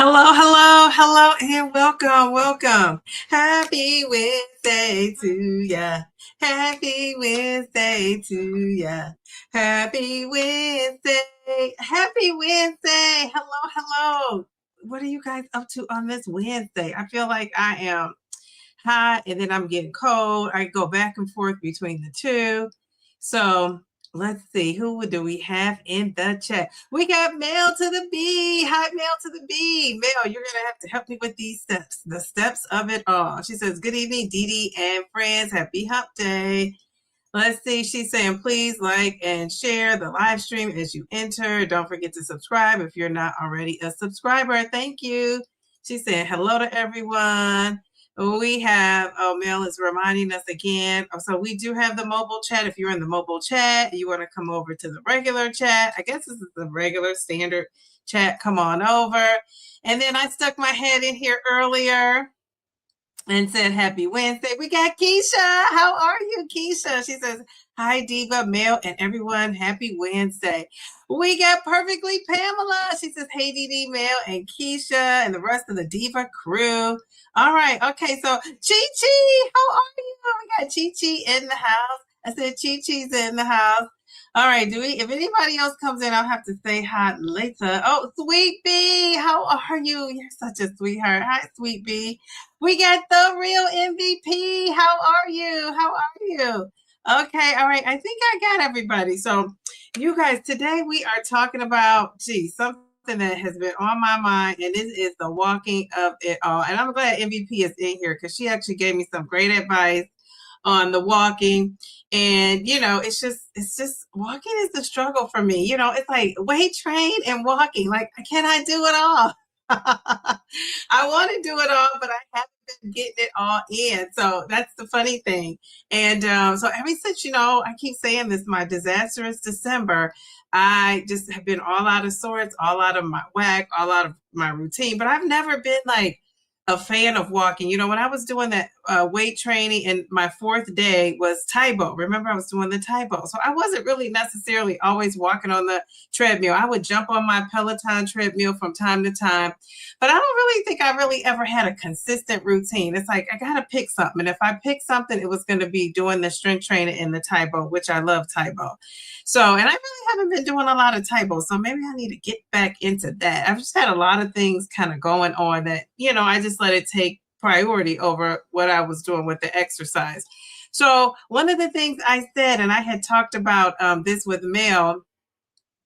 Hello, hello, hello, and welcome, welcome. Happy Wednesday to ya. Happy Wednesday to ya. Happy Wednesday. Happy Wednesday. Hello, hello. What are you guys up to on this Wednesday? I feel like I am hot and then I'm getting cold. I go back and forth between the two. So let's see, who do we have in the chat? We got Mel to the B. Hi, Mel to the B. Mel, you're gonna have to help me with these steps, the steps of it all. She says, "Good evening, Dee Dee and friends. Happy Hump Day." Let's see. She's saying, please like and share the live stream as you enter. Don't forget to subscribe if you're not already a subscriber. Thank you. She's saying hello to everyone. We have, Mel is reminding us again. So we do have the mobile chat. If you're in the mobile chat, you want to come over to the regular chat. I guess this is the regular standard chat. Come on over. And then I stuck my head in here earlier and said, happy Wednesday. We got Keisha. How are you, Keisha? She says, hi, Diva, Mel, and everyone. Happy Wednesday. We got Perfectly Pamela. She says, hey, Dee, Mel, and Keisha, and the rest of the Diva crew. All right. Okay. So, Chi-Chi, how are you? We got Chi-Chi in the house. I said, Chi-Chi's in the house. All right. If anybody else comes in, I'll have to say hi later. Oh, Sweet Bee, how are you? You're such a sweetheart. Hi, Sweet Bee. We got the real MVP. How are you? How are you? Okay. All right. I think I got everybody. So, you guys, today we are talking about, something that has been on my mind, and this is the walking of it all. And I'm glad MVP is in here because she actually gave me some great advice on the walking. And it's just walking is the struggle for me. It's like weight train and walking. Like, can I do it all? I want to do it all, but I haven't been getting it all in. So that's the funny thing. And so ever since, I keep saying this, my disastrous December, I just have been all out of sorts, all out of my whack, all out of my routine. But I've never been like a fan of walking. When I was doing that weight training, and my fourth day was Taibo. Remember, I was doing the Taibo. So I wasn't really necessarily always walking on the treadmill. I would jump on my Peloton treadmill from time to time, but I don't really think I really ever had a consistent routine. It's like, I got to pick something. And if I pick something, it was going to be doing the strength training in the Taibo, which I love Taibo. So, and I really haven't been doing a lot of Taibo. So maybe I need to get back into that. I've just had a lot of things kind of going on that, I just let it take priority over what I was doing with the exercise. So one of the things I said, and I had talked about this with Mel,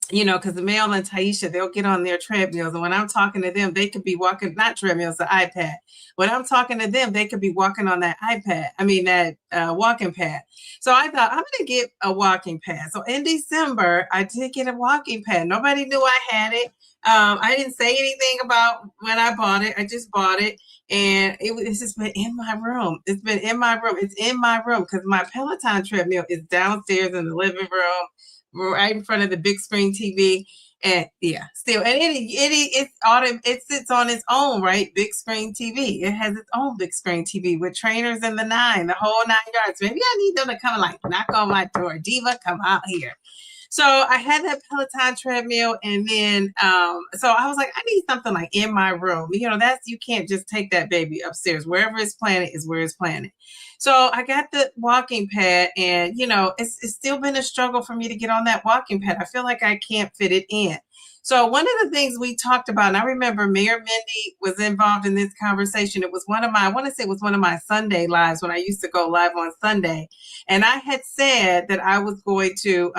because Mel and Taisha, they'll get on their treadmills. And when I'm talking to them, they could be walking, not treadmills, the iPad. When I'm talking to them, they could be walking on that that walking pad. So I thought, I'm going to get a walking pad. So in December, I did get a walking pad. Nobody knew I had it. I didn't say anything about when I bought it. I just bought it. And it's just been in my room. It's been in my room. It's in my room because my Peloton treadmill is downstairs in the living room, right in front of the big screen TV. And yeah, still, and it sits on its own, right? Big screen TV. It has its own big screen TV with trainers in the whole 9 yards. Maybe I need them to come like knock on my door. Diva, come out here. So I had that Peloton treadmill, and then so I was like, I need something like in my room. You can't just take that baby upstairs. Wherever it's planted is where it's planted. So I got the walking pad, and it's still been a struggle for me to get on that walking pad. I feel like I can't fit it in. So one of the things we talked about, and I remember Mayor Mindy was involved in this conversation. It was I want to say it was one of my Sunday lives when I used to go live on Sunday. And I had said that I was going to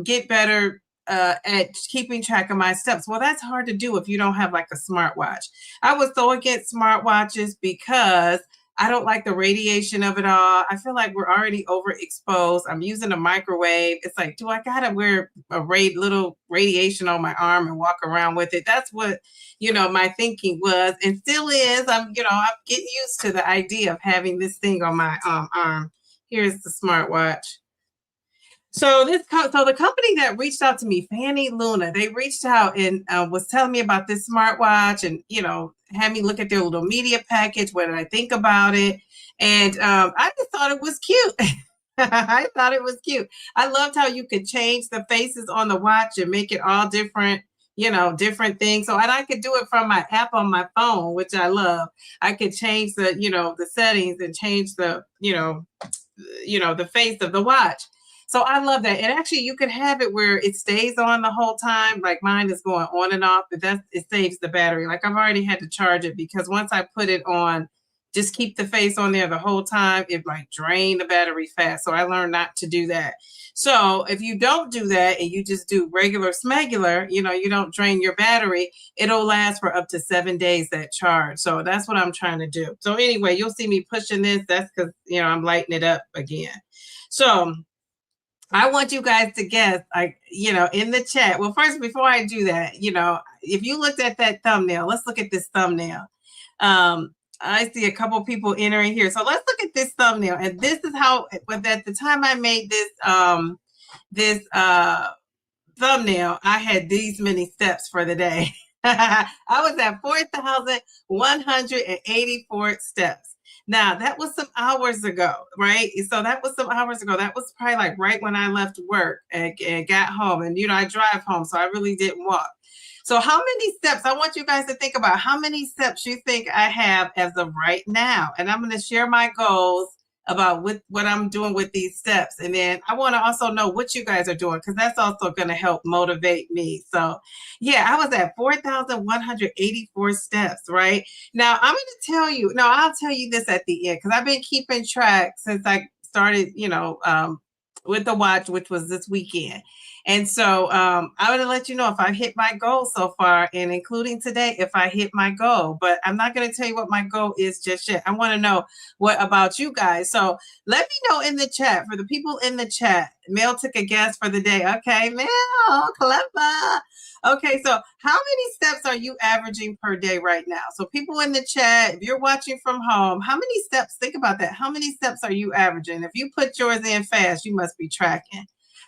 get better at keeping track of my steps. Well, that's hard to do if you don't have like a smartwatch. I was so against smartwatches because I don't like the radiation of it all. I feel like we're already overexposed. I'm using a microwave. It's like, do I gotta wear a little radiation on my arm and walk around with it? That's what, my thinking was and still is. I'm getting used to the idea of having this thing on my arm. Here's the smartwatch. So the company that reached out to me, Fannie Luna, they reached out and was telling me about this smartwatch and, had me look at their little media package. What did I think about it? And I just thought it was cute. I thought it was cute. I loved how you could change the faces on the watch and make it all different, you know, different things. So, and I could do it from my app on my phone, which I love. I could change the, you know, the settings and change the, you know, the face of the watch. So I love that. And actually you can have it where it stays on the whole time. Like mine is going on and off, but it saves the battery. Like I've already had to charge it because once I put it on, just keep the face on there the whole time, it like drain the battery fast. So I learned not to do that. So if you don't do that and you just do regular smegular, you know, you don't drain your battery, it'll last for up to 7 days, that charge. So that's what I'm trying to do. So anyway, you'll see me pushing this. That's because, you know, I'm lighting it up again. So I want you guys to guess, like, you know, in the chat. Well, first, before I do that, you know, if you looked at that thumbnail, let's look at this thumbnail. I see a couple people entering here. So let's look at this thumbnail. And this is how, but at the time I made this, thumbnail, I had these many steps for the day. I was at 4,184 steps. Now, that was some hours ago, right? So that was some hours ago. That was probably like right when I left work and got home. And, you know, I drive home, so I really didn't walk. So how many steps? I want you guys to think about how many steps you think I have as of right now. And I'm going to share my goals about what I'm doing with these steps. And then I want to also know what you guys are doing, because that's also going to help motivate me. So yeah, I was at 4,184 steps, right? Now I'm going to tell you, no, I'll tell you this at the end, because I've been keeping track since I started, you know, with the watch, which was this weekend. And so I'm going to let you know if I hit my goal so far, and including today, if I hit my goal. But I'm not going to tell you what my goal is just yet. I want to know what about you guys. So let me know in the chat. For the people in the chat, Mel took a guess for the day. Okay, Mel, clever. Okay, so how many steps are you averaging per day right now? So people in the chat, if you're watching from home, how many steps, think about that. How many steps are you averaging? If you put yours in fast, you must be tracking.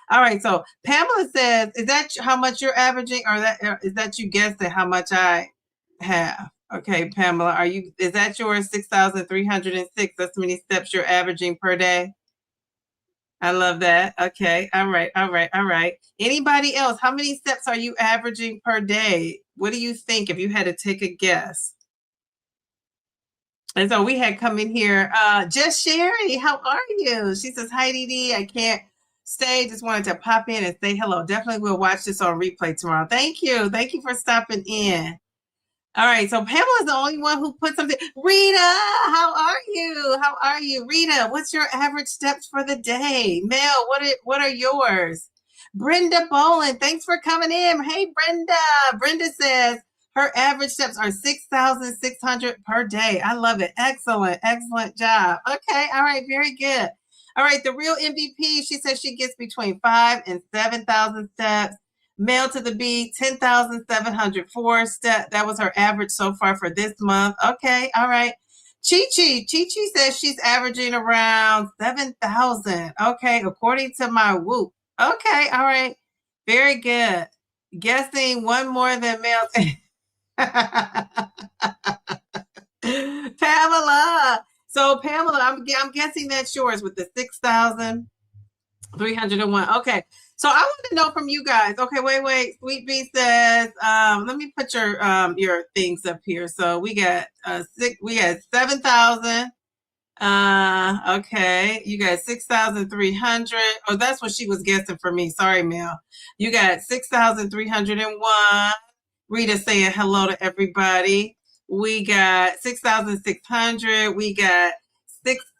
All right, so Pamela says, is that how much you're averaging, or is that you guessed at how much I have? Okay, Pamela, is that yours? 6,306. That's how many steps you're averaging per day? I love that. Okay, all right. Anybody else? How many steps are you averaging per day? What do you think if you had to take a guess? And so we had come in here, Just Sherry, how are you? She says, hi, Dee Dee, I can't stay, just wanted to pop in and say hello. Definitely we'll watch this on replay tomorrow. Thank you for stopping in. All right, so Pamela's the only one who put something. Rita, how are you? Rita, what's your average steps for the day? Mel, what are yours? Brenda Boland, thanks for coming in. Hey, Brenda says her average steps are 6,600 per day. I love it. Excellent job. Okay, all right, very good. All right, the real MVP, she says she gets between 5,000 and 7,000 steps. Male to the B, 10,704 steps. That was her average so far for this month. Okay, all right. Chi says she's averaging around 7,000. Okay, according to my Whoop. Okay, all right. Very good. Guessing one more than male. Pamela. So Pamela, I'm guessing that's yours with the 6,301. Okay. So I want to know from you guys. Okay, wait. Sweet B says, let me put your things up here. So we got 7,000. Okay, you got 6,300. Oh, that's what she was guessing for me. Sorry, Mel. You got 6,301. Rita saying hello to everybody. We got 6,600. We got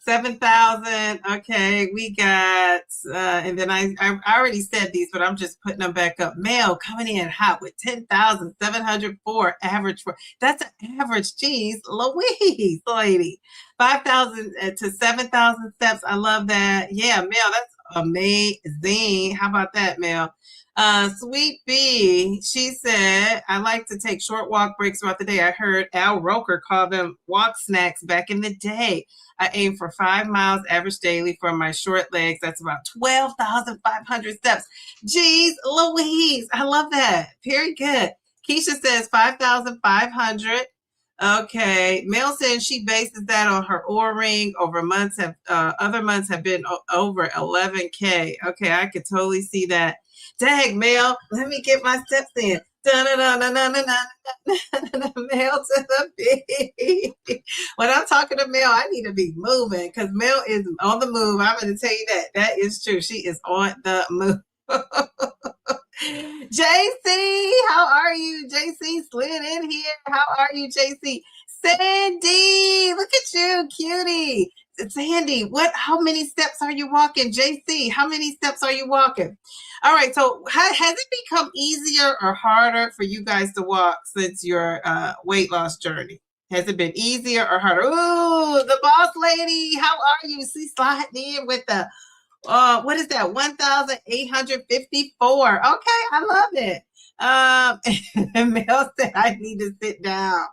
7,000. Okay, we got, and then I already said these, but I'm just putting them back up. Male coming in hot with 10,704 average for, that's an average. Geez, Louise, lady. 5,000 to 7,000 steps. I love that. Yeah, Mel, that's amazing. How about that, Mel? Sweet B, she said, I like to take short walk breaks throughout the day. I heard Al Roker call them walk snacks back in the day. I aim for 5 miles average daily for my short legs. That's about 12,500 steps. Geez, Louise, I love that. Very good. Keisha says 5,500. Okay. Mel says she bases that on her O-ring. Other months have been over 11K. Okay, I could totally see that. Dang, Mel, let me get my steps in. Mail to the beat. When I'm talking to Mel, I need to be moving because Mel is on the move. I'm going to tell you that. That is true. She is on the move. JC, how are you? JC slid in here. How are you, JC? Sandy, look at you, cutie. Sandy, how many steps are you walking? JC, how many steps are you walking? All right, so has it become easier or harder for you guys to walk since your weight loss journey? Has it been easier or harder? Ooh, the boss lady, how are you? She's sliding in with the what is that? 1,854. Okay, I love it. Mel said I need to sit down.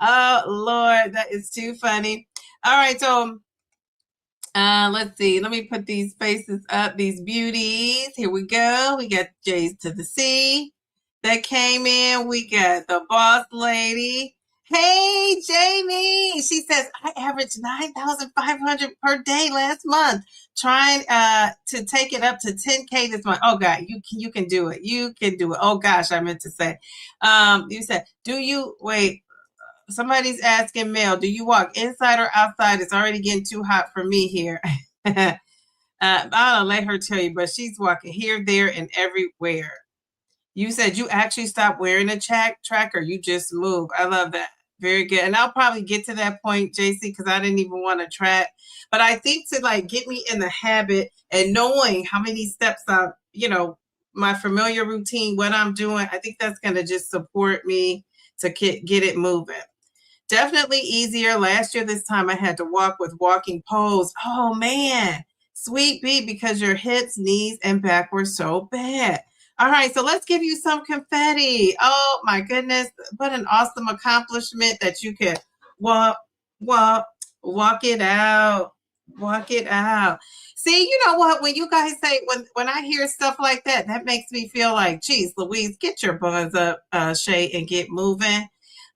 Oh Lord, that is too funny. All right, so let's see. Let me put these faces up, these beauties. Here we go. We got J's to the C that came in. We got the boss lady. Hey, Jamie. She says, I averaged 9,500 per day last month, trying to take it up to 10K this month. Oh, God, you can do it. You can do it. Oh, gosh, I meant to say. You said, wait, somebody's asking Mel, do you walk inside or outside? It's already getting too hot for me here. I'll let her tell you, but she's walking here, there, and everywhere. You said you actually stopped wearing a tracker. You just move. I love that. Very good. And I'll probably get to that point, JC, because I didn't even want to track. But I think to like get me in the habit and knowing how many steps I'm, my familiar routine, what I'm doing, I think that's going to just support me to get it moving. Definitely easier. Last year, this time I had to walk with walking poles. Oh man, sweet bee, because your hips, knees, and back were so bad. All right, so let's give you some confetti. Oh my goodness, what an awesome accomplishment that you can walk it out. Walk it out. See, you know what? When you guys say, when I hear stuff like that, that makes me feel like, geez, Louise, get your buns up, Shay, and get moving.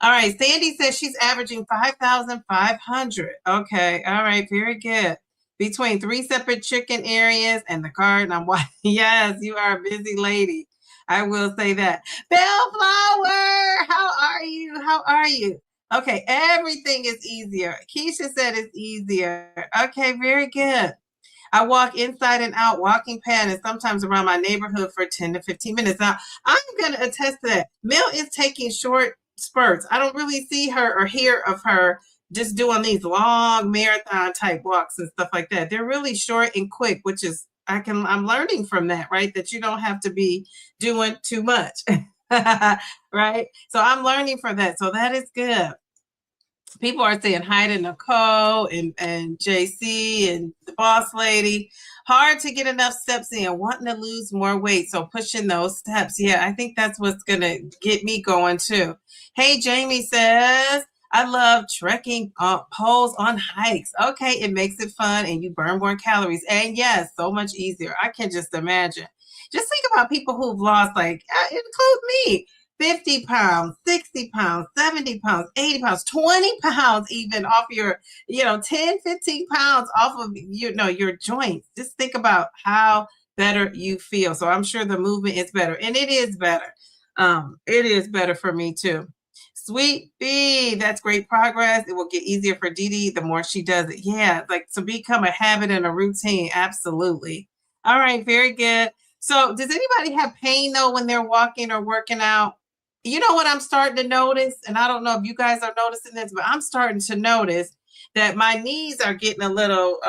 All right, Sandy says she's averaging 5,500. Okay, all right, very good. Between 3 separate chicken areas and the garden, I'm watching. Yes, you are a busy lady. I will say that. Bellflower, how are you? How are you? Okay, everything is easier. Keisha said it's easier. Okay, very good. I walk inside and out, walking past, and sometimes around my neighborhood for 10 to 15 minutes. Now, I'm going to attest to that. Mel is taking short spurts. I don't really see her or hear of her just doing these long marathon type walks and stuff like that. They're really short and quick, which is I'm learning from that, right? That you don't have to be doing too much. Right? So I'm learning from that. So that is good. People are saying hi to Nicole and JC and the boss lady. Hard to get enough steps in, wanting to lose more weight. So pushing those steps. Yeah, I think that's what's going to get me going too. Hey, Jamie says, I love trekking poles on hikes. Okay, it makes it fun and you burn more calories. And yes, so much easier. I can just imagine. Just think about people who've lost, like, it includes me. 50 pounds, 60 pounds, 70 pounds, 80 pounds, 20 pounds even off your, 10, 15 pounds off of, your joints. Just think about how better you feel. So I'm sure the movement is better, and it is better. It is better for me too. Sweet bee, that's great progress. It will get easier for Dee Dee the more she does it. Yeah, like to become a habit and a routine. Absolutely. All right, very good. So does anybody have pain though when they're walking or working out? You know what I'm starting to notice, and I don't know if you guys are noticing this, but I'm starting to notice that my knees are getting a little,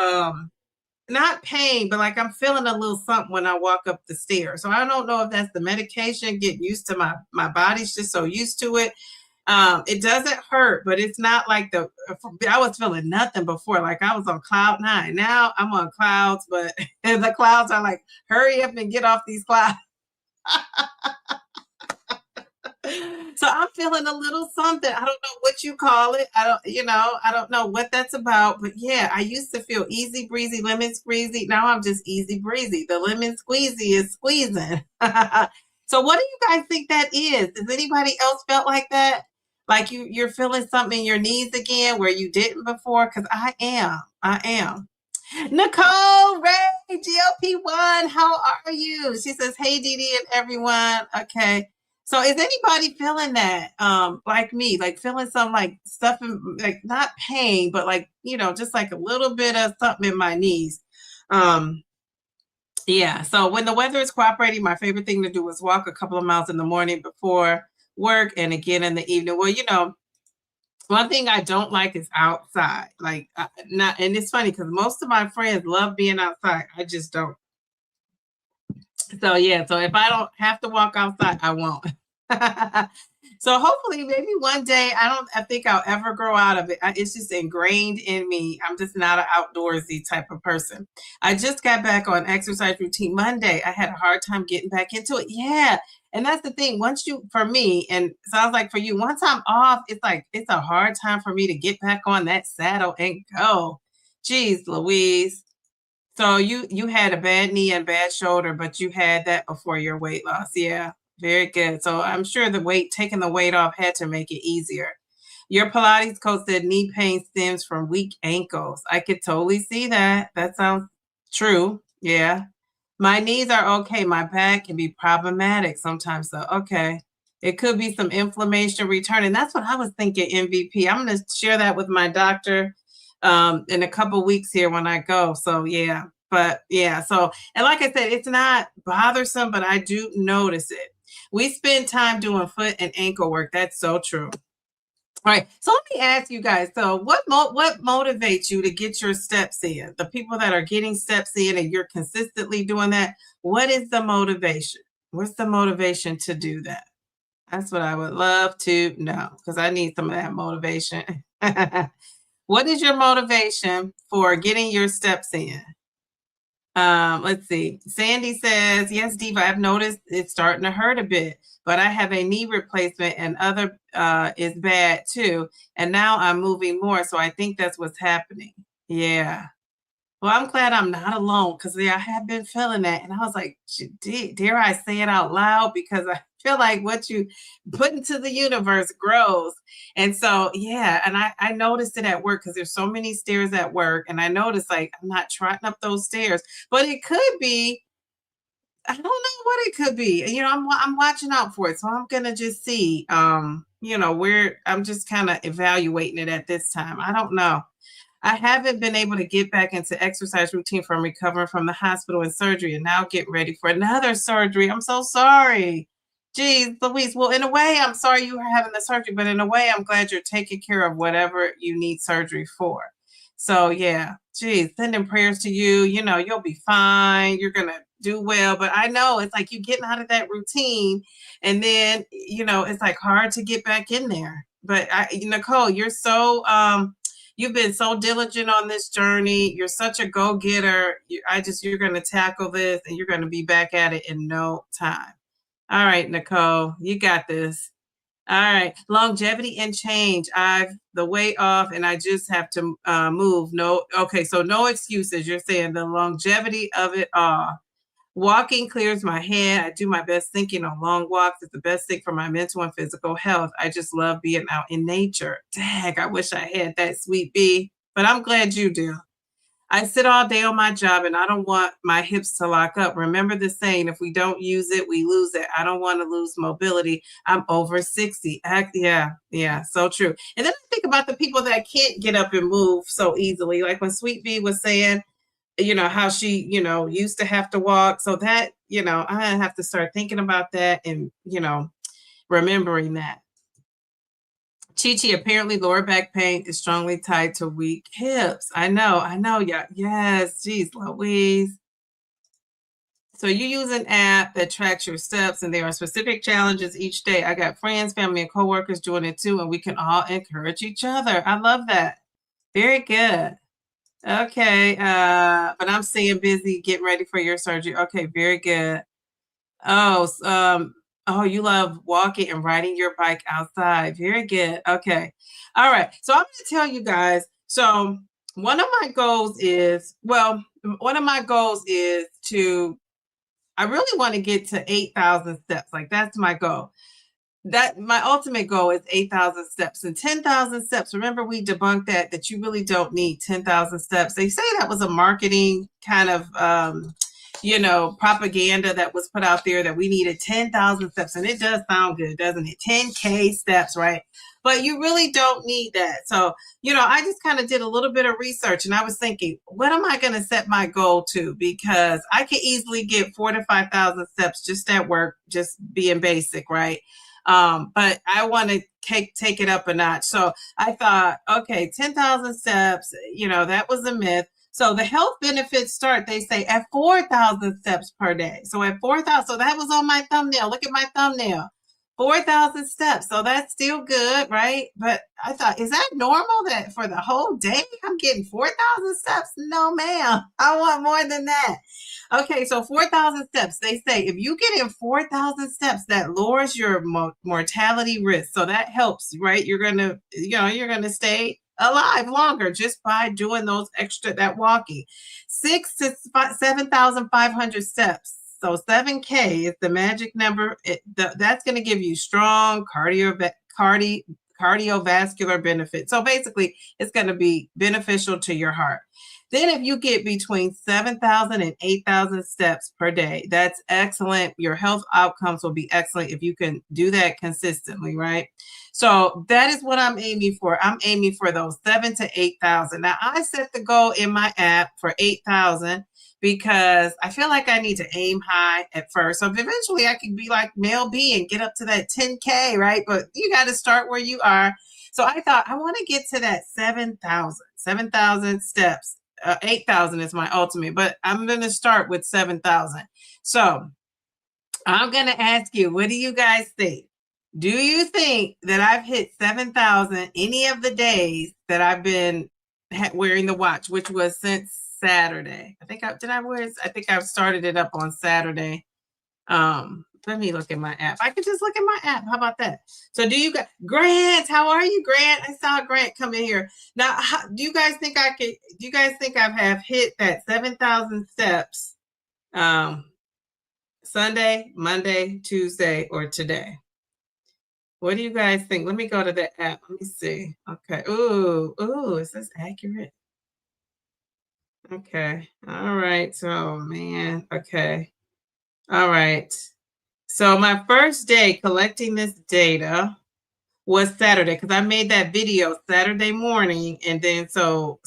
not pain, but like I'm feeling a little something when I walk up the stairs. So I don't know if that's the medication, getting used to my body's just so used to it. It doesn't hurt, but it's not like I was feeling nothing before. Like I was on cloud 9. Now I'm on clouds, but the clouds are like, hurry up and get off these clouds. So I'm feeling a little something. I don't know what you call it. I don't know what that's about. But yeah, I used to feel easy breezy, lemon squeezy. Now I'm just easy breezy. The lemon squeezy is squeezing. So what do you guys think that is? Has anybody else felt like that? Like you're feeling something in your knees again where you didn't before? Because I am. Nicole Ray, GLP1, how are you? She says, hey, Dee Dee and everyone. Okay. So is anybody feeling that, like me, like feeling some like stuff in, like not pain, but like, just like a little bit of something in my knees. Um, yeah. So when the weather is cooperating, my favorite thing to do is walk a couple of miles in the morning before work and again in the evening. Well, one thing I don't like is outside. Like not, and it's funny because most of my friends love being outside. I just don't. So yeah, so if I don't have to walk outside, I won't. So hopefully, maybe one day, I think I'll ever grow out of it. It's just ingrained in me. I'm just not an outdoorsy type of person. I just got back on exercise routine Monday. I had a hard time getting back into it. Yeah. And that's the thing. For me, and sounds like for you, once I'm off, it's like, it's a hard time for me to get back on that saddle and go. Jeez, Louise. So you had a bad knee and bad shoulder, but you had that before your weight loss. Yeah, very good. So I'm sure taking the weight off had to make it easier. Your Pilates coach said knee pain stems from weak ankles. I could totally see that. That sounds true. Yeah. My knees are okay. My back can be problematic sometimes though. Okay. It could be some inflammation returning. That's what I was thinking, MVP. I'm going to share that with my doctor in a couple weeks here when I go. So yeah, but yeah. So, and like I said, it's not bothersome, but I do notice it. We spend time doing foot and ankle work. That's so true. All right. So let me ask you guys. So what motivates you to get your steps in? The people that are getting steps in and you're consistently doing that, what is the motivation? What's the motivation to do that? That's what I would love to know because I need some of that motivation. What is your motivation for getting your steps in? Let's see. Sandy says, yes, Diva, I've noticed it's starting to hurt a bit, but I have a knee replacement and other is bad too. And now I'm moving more. So I think that's what's happening. Yeah. Well, I'm glad I'm not alone because I have been feeling that. And I was like, dare I say it out loud? Because I feel like what you put into the universe grows. And so, yeah. And I noticed it at work because there's so many stairs at work. And I noticed like I'm not trotting up those stairs, but it could be. I don't know what it could be. I'm watching out for it. So I'm going to just see, where I'm just kind of evaluating it at this time. I don't know. I haven't been able to get back into exercise routine from recovering from the hospital and surgery and now get ready for another surgery. I'm so sorry. Geez, Louise. Well, in a way, I'm sorry you were having the surgery, but in a way, I'm glad you're taking care of whatever you need surgery for. So, yeah, geez, sending prayers to you. You'll be fine. You're going to do well. But I know it's like you getting out of that routine and then, it's like hard to get back in there. But Nicole, you're so, you've been so diligent on this journey. You're such a go-getter. You're going to tackle this and you're going to be back at it in no time. All right, Nicole, you got this. All right. Longevity and change. I've the weight off and I just have to move. No. Okay. So no excuses. You're saying the longevity of it all. Walking clears my head. I do my best thinking on long walks. It's the best thing for my mental and physical health. I just love being out in nature. Dang, I wish I had that, sweet bee, but I'm glad you do. I sit all day on my job and I don't want my hips to lock up. Remember the saying, if we don't use it, we lose it. I don't want to lose mobility. I'm over 60. Yeah, so true. And then I think about the people that can't get up and move so easily. Like when Sweet Bee was saying, how she, used to have to walk. So that, I have to start thinking about that and, remembering that. Chi, apparently lower back pain is strongly tied to weak hips. I know. Yeah. Yes. Geez, Louise. So you use an app that tracks your steps and there are specific challenges each day. I got friends, family, and coworkers doing it too, and we can all encourage each other. I love that. Very good. Okay. But I'm staying busy getting ready for your surgery. Okay, very good. Oh, you love walking and riding your bike outside. Very good. Okay. All right. So I'm going to tell you guys. So one of my goals is I really want to get to 8,000 steps. Like that's my goal. That my ultimate goal is 8,000 steps and 10,000 steps. Remember, we debunked that you really don't need 10,000 steps. They say that was a marketing kind of propaganda that was put out there that we needed 10,000 steps. And it does sound good, doesn't it? 10K steps, right? But you really don't need that. So, I just kind of did a little bit of research and I was thinking, what am I going to set my goal to? Because I could easily get 4,000 to 5,000 steps just at work, just being basic, right? But I want to take it up a notch. So I thought, okay, 10,000 steps, that was a myth. So the health benefits start, they say, at 4,000 steps per day. So at 4,000, so that was on my thumbnail. Look at my thumbnail. 4,000 steps. So that's still good, right? But I thought, is that normal that for the whole day I'm getting 4,000 steps? No, ma'am. I want more than that. Okay, so 4,000 steps. They say if you get in 4,000 steps, that lowers your mortality risk. So that helps, right? You're gonna stay alive longer just by doing that walking. 6,000 to 7,500 steps. So 7K is the magic number. That's going to give you strong cardiovascular benefit. So basically, it's going to be beneficial to your heart. Then if you get between 7,000 and 8,000 steps per day, that's excellent. Your health outcomes will be excellent if you can do that consistently, right? So that is what I'm aiming for. I'm aiming for those 7,000 to 8,000. Now I set the goal in my app for 8,000 because I feel like I need to aim high at first. So eventually I can be like Mel B and get up to that 10K, right? But you got to start where you are. So I thought I want to get to that 7,000 steps. 8,000 is my ultimate, but I'm going to start with 7,000. So I'm going to ask you, what do you guys think? Do you think that I've hit 7,000 any of the days that I've been wearing the watch, which was since Saturday? I think I've started it up on Saturday. Let me look at my app. I could just look at my app. How about that? So do you guys, Grant, how are you, Grant? I saw Grant come in here. Now, do you guys think I have hit that 7,000 steps Sunday, Monday, Tuesday, or today? What do you guys think? Let me go to the app. Let me see. Okay. Ooh, is this accurate? Okay. All right. So, man. Okay. All right. So my first day collecting this data was Saturday because I made that video Saturday morning, and then so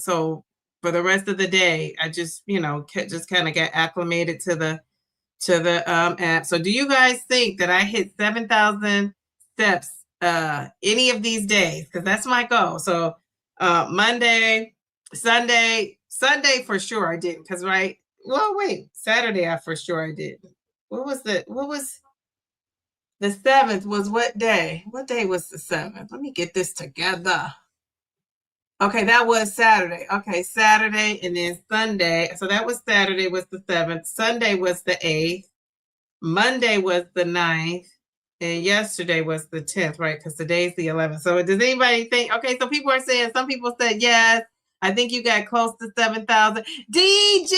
for the rest of the day, I just just kind of got acclimated to the app. So do you guys think that I hit 7,000 steps any of these days? Because that's my goal. So Monday, Sunday for sure I didn't. Because Saturday I for sure I did. What was the 7th was what day? What day was the 7th? Let me get this together. Okay, that was Saturday. Okay, Saturday and then Sunday. So that was Saturday was the 7th. Sunday was the 8th. Monday was the 9th. And yesterday was the 10th, right? Because today's the 11th. So does anybody think? Okay, so people are saying, some people said yes. I think you got close to 7,000. DG,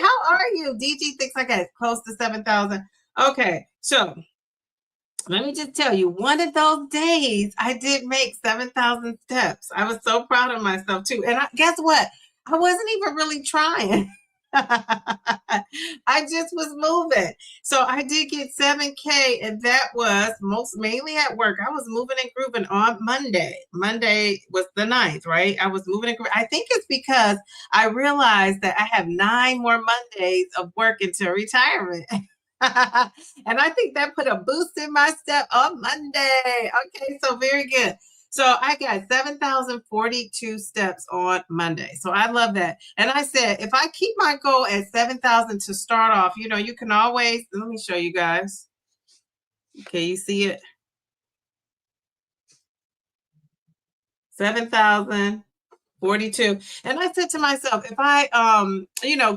how are you? DG thinks I got close to 7,000. Okay, so let me just tell you, one of those days I did make 7,000 steps. I was so proud of myself too. And guess what? I wasn't even really trying. I just was moving. So I did get 7K, and that was mainly at work. I was moving and grooving on Monday. Monday was the 9th, right? I was moving and grooving. I think it's because I realized that I have 9 more Mondays of work until retirement. And I think that put a boost in my step on Monday. Okay, so very good. So I got 7,042 steps on Monday. So I love that. And I said, if I keep my goal at 7,000 to start off, you can always, let me show you guys. Okay, you see it? 7,042. And I said to myself, if I,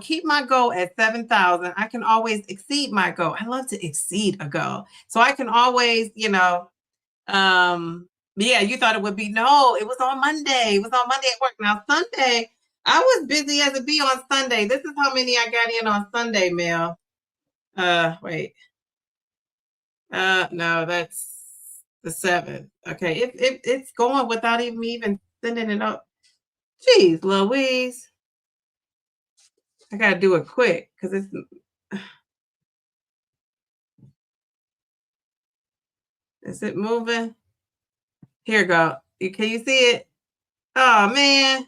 keep my goal at 7,000, I can always exceed my goal. I love to exceed a goal. So I can always, yeah, you thought it would be, no, it was on Monday. It was on Monday at work. Now, Sunday, I was busy as a bee on Sunday. This is how many I got in on Sunday, Mel. Wait. No, that's the 7th. Okay, it's going without even sending it up. Jeez, Louise. I gotta do it quick because it's Is it moving? Here you go. Can you see it? Oh man.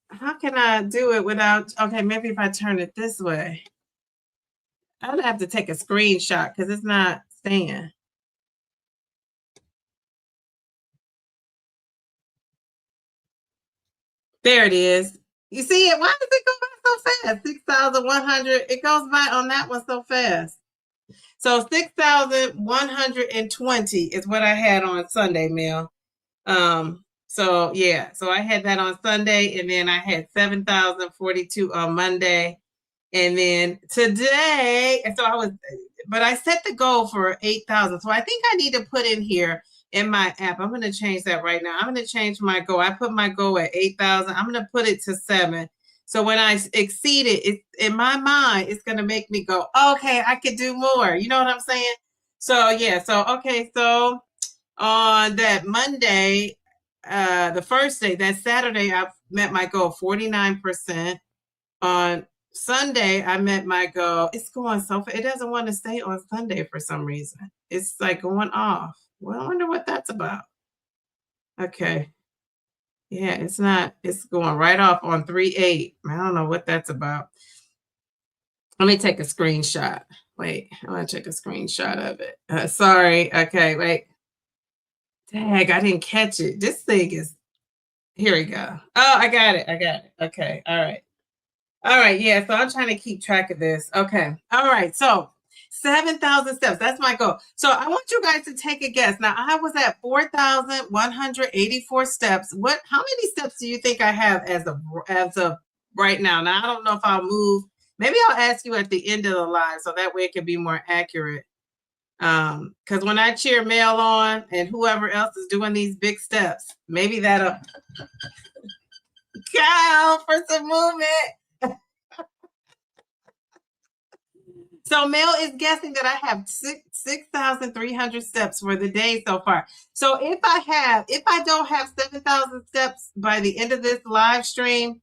How can I do it without, okay, maybe if I turn it this way. I'm gonna have to take a screenshot because it's not staying. There it is. You see it? Why does it go by so fast? 6,100. It goes by on that one so fast. So 6,120 is what I had on Sunday, Mel. So yeah, so I had that on Sunday, and then I had 7,042 on Monday. And then today, and so I was, but I set the goal for 8,000. So I think I need to put in here in my app. I'm going to change that right now. I'm going to change my goal. I put my goal at 8,000. I'm going to put it to 7. So when I exceed it, in my mind, it's going to make me go, okay, I could do more. You know what I'm saying? So yeah. So, okay. So on that Monday, the first day, that Saturday, I met my goal 49%. On Sunday, I met my goal. It's going so fast. It doesn't want to stay on Sunday for some reason. It's like going off. Well, I wonder what that's about. Okay. Yeah, it's not. It's going right off on 3/8. I don't know what that's about. Let me take a screenshot. Wait, I want to take a screenshot of it. Sorry. Okay, wait. Dang, I didn't catch it. This thing is. Here we go. Oh, I got it. I got it. Okay. All right. All right, yeah, so I'm trying to keep track of this. Okay, all right, so 7,000 steps, that's my goal. So I want you guys to take a guess. Now, I was at 4,184 steps. How many steps do you think I have as of right now? Now, I don't know if I'll move. Maybe I'll ask you at the end of the live, so that way it can be more accurate. Because when I cheer Mel on and whoever else is doing these big steps, maybe that'll count for some movement. So Mel is guessing that I have 6,300 steps for the day so far. So if I don't have 7,000 steps by the end of this live stream,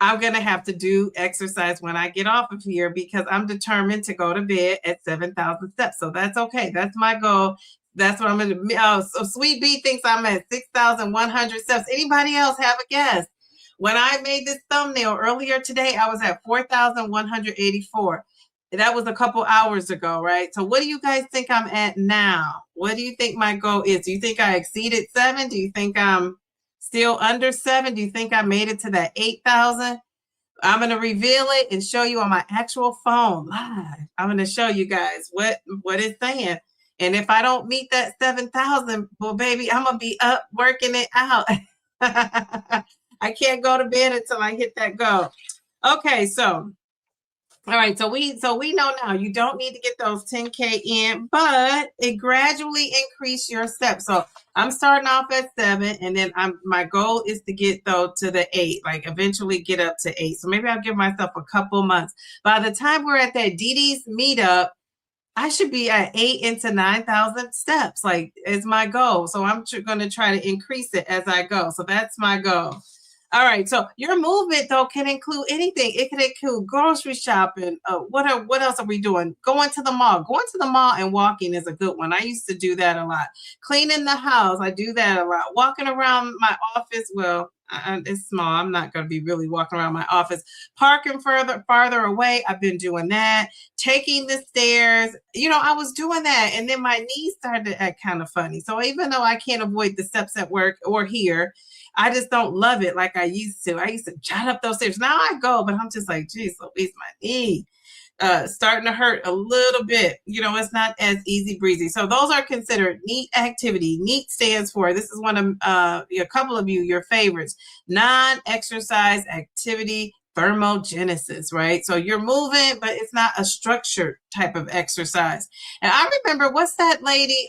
I'm going to have to do exercise when I get off of here because I'm determined to go to bed at 7,000 steps. So that's okay. That's my goal. That's what I'm going to, so Sweet B thinks I'm at 6,100 steps. Anybody else have a guess? When I made this thumbnail earlier today, I was at 4,184. That was a couple hours ago, right? So what do you guys think I'm at now? What do you think my goal is? Do you think I exceeded 7? Do you think I'm still under 7? Do you think I made it to that 8,000? I'm going to reveal it and show you on my actual phone live. I'm going to show you guys what it's saying. And if I don't meet that 7,000, well, baby, I'm going to be up working it out. I can't go to bed until I hit that goal. Okay, so all right, so we know now you don't need to get those 10K in, but it gradually increase your steps. So I'm starting off at 7, and then my goal is to get though to the 8, like eventually get up to 8. So maybe I'll give myself a couple months. By the time we're at that Didi's meetup, I should be at 8 into 9,000 steps. Like is my goal. So I'm going to try to increase it as I go. So that's my goal. All right. So your movement though can include anything. It can include grocery shopping. What else are we doing? Going to the mall. Going to the mall and walking is a good one. I used to do that a lot. Cleaning the house. I do that a lot. Walking around my office. Well, it's small. I'm not going to be really walking around my office. Parking farther away. I've been doing that. Taking the stairs. You know, I was doing that, and then my knees started to act kind of funny. So even though I can't avoid the steps at work or here, I just don't love it like I used to. I used to jot up those stairs. Now I go, but I'm just like, geez, Louise, my knee starting to hurt a little bit. You know, it's not as easy breezy. So those are considered NEAT activity. NEAT stands for, this is one of a couple of your favorites, non-exercise activity thermogenesis, right? So you're moving, but it's not a structured type of exercise. And I remember, what's that lady,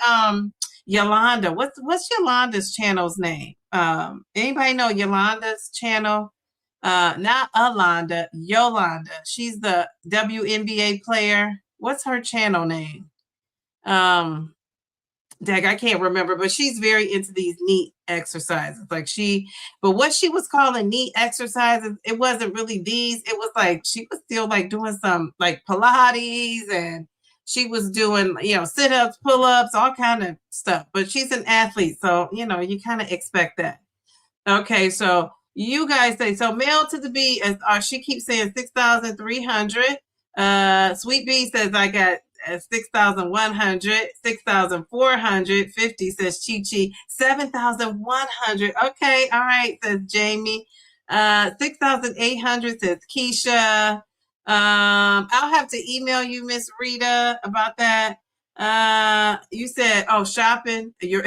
Yolanda? What's Yolanda's channel's name? Anybody know Yolanda's channel? Not Alonda, Yolanda. She's the WNBA player. What's her channel name? Dag, I can't remember, but she's very into these NEAT exercises. But what she was calling NEAT exercises, it wasn't really these. It was like she was still like doing some like Pilates, and she was doing, sit-ups, pull-ups, all kind of stuff. But she's an athlete, so you kind of expect that. Okay, so you guys say so. Male to the B, as she keeps saying 6,300. Sweet B says I got 6,100, 6,450 says Chi Chi, 7,100. Okay, all right, says Jamie. 6,800 says Keisha. I'll have to email you, Miss Rita, about that. You said, shopping. You're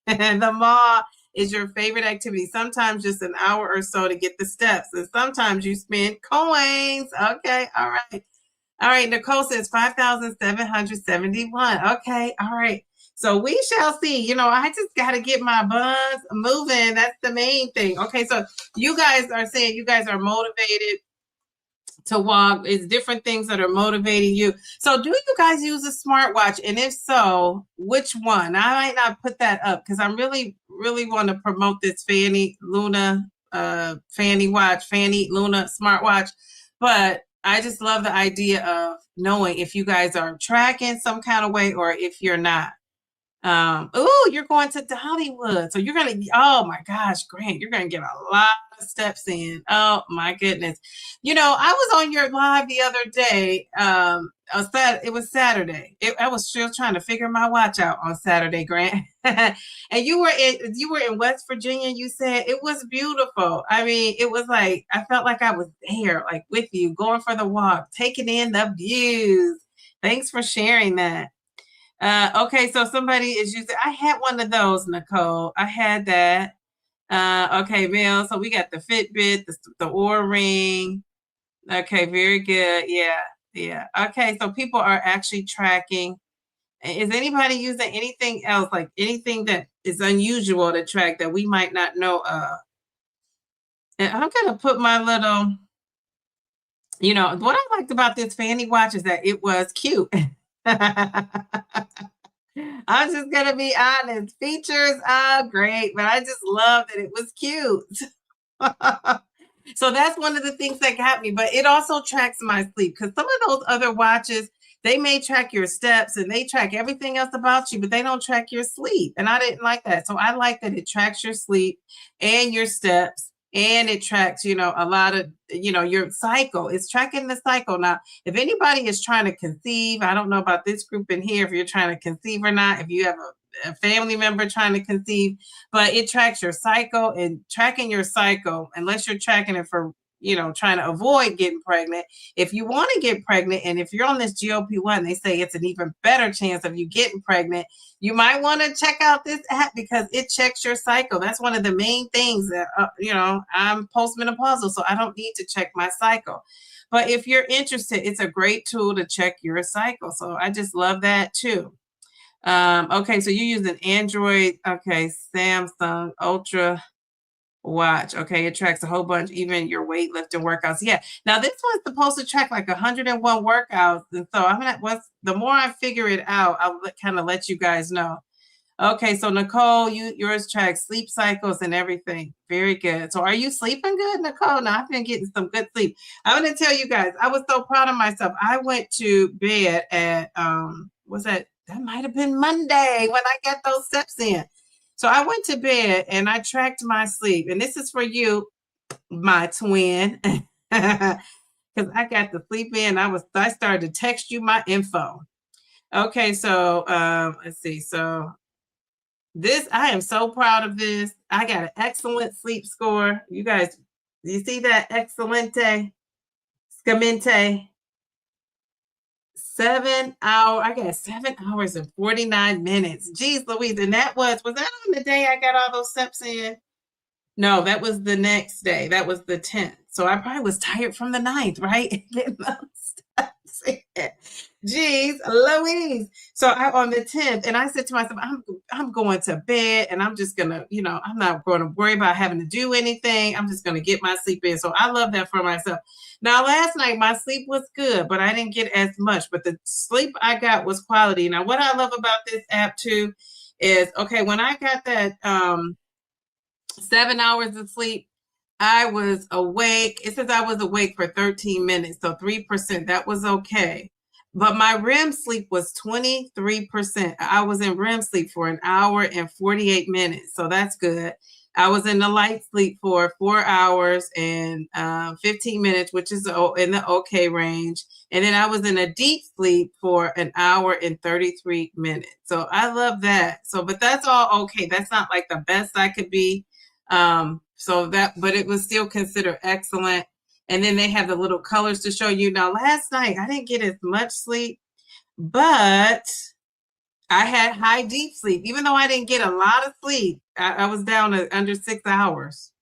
the mall is your favorite activity. Sometimes just an hour or so to get the steps, and sometimes you spend coins. Okay, all right. All right, Nicole says 5,771. Okay, all right. So we shall see. I just got to get my buzz moving. That's the main thing. Okay, so you guys are saying you guys are motivated to walk. It's different things that are motivating you. So do you guys use a smartwatch? And if so, which one? I might not put that up because I'm really, really want to promote this Fanny Luna smartwatch. But I just love the idea of knowing if you guys are tracking some kind of way or if you're not. You're going to Hollywood. So you're going to, oh my gosh, Grant, you're going to get a lot of steps in. Oh my goodness. I was on your live the other day. It was Saturday. I was still trying to figure my watch out on Saturday, Grant. And you were in West Virginia. You said it was beautiful. I mean, it was like, I felt like I was there, like with you, going for the walk, taking in the views. Thanks for sharing that. Okay, so somebody is using, I had one of those, Nicole. I had that. Okay, Bill. So we got the Fitbit, the Oura Ring. Okay, very good. Yeah. Okay, so people are actually tracking. Is anybody using anything else, like anything that is unusual to track that we might not know of? And I'm gonna put my little, what I liked about this Fanny watch is that it was cute. I'm just gonna be honest. Features are great, but I just love that it was cute. So that's one of the things that got me, but it also tracks my sleep because some of those other watches, they may track your steps and they track everything else about you, but they don't track your sleep. And I didn't like that. So I like that it tracks your sleep and your steps. And it tracks, a lot of, your cycle. It's tracking the cycle. Now, if anybody is trying to conceive, I don't know about this group in here, if you're trying to conceive or not, if you have a family member trying to conceive, but it tracks your cycle, and tracking your cycle, unless you're tracking it for, trying to avoid getting pregnant. If you want to get pregnant, and if you're on this GLP-1, they say it's an even better chance of you getting pregnant. You might want to check out this app because it checks your cycle. That's one of the main things that, I'm postmenopausal, so I don't need to check my cycle. But if you're interested, it's a great tool to check your cycle. So I just love that too. Okay, so you use an Android, okay, Samsung Ultra watch. Okay, it tracks a whole bunch, even your weightlifting workouts. Yeah. Now this one's supposed to track like 101 workouts. And so the more I figure it out, I'll kind of let you guys know. Okay, so Nicole, yours tracks sleep cycles and everything. Very good. So are you sleeping good, Nicole? No, I've been getting some good sleep. I'm gonna tell you guys, I was so proud of myself. I went to bed at that might have been Monday when I got those steps in. So I went to bed and I tracked my sleep. And this is for you, my twin. Because I got to sleep in. I started to text you my info. Okay, so let's see. So I am so proud of this. I got an excellent sleep score. You guys, do you see that? Excelente. Scamente. 7 hours. I got 7 hours and 49 minutes. Jeez Louise. And was that on the day I got all those steps in? No, that was the next day. That was the 10th. So I probably was tired from the 9th, right? Jeez Louise. So on the 10th, and I said to myself, I'm going to bed and I'm just gonna, I'm not going to worry about having to do anything. I'm just gonna get my sleep in. So I love that for myself. Now last night my sleep was good, but I didn't get as much. But the sleep I got was quality. Now what I love about this app too is, okay, when I got that 7 hours of sleep, I was awake. It says I was awake for 13 minutes, so 3%. That was okay. but my REM sleep was 23%. I was in REM sleep for an hour and 48 minutes. So that's good. I was in the light sleep for 4 hours and 15 minutes, which is in the okay range. And then I was in a deep sleep for an hour and 33 minutes. So I love that. So, but that's all okay. That's not like the best I could be. But it was still considered excellent. And then they have the little colors to show you. Now, last night, I didn't get as much sleep, but I had high deep sleep. Even though I didn't get a lot of sleep, I was down to under 6 hours.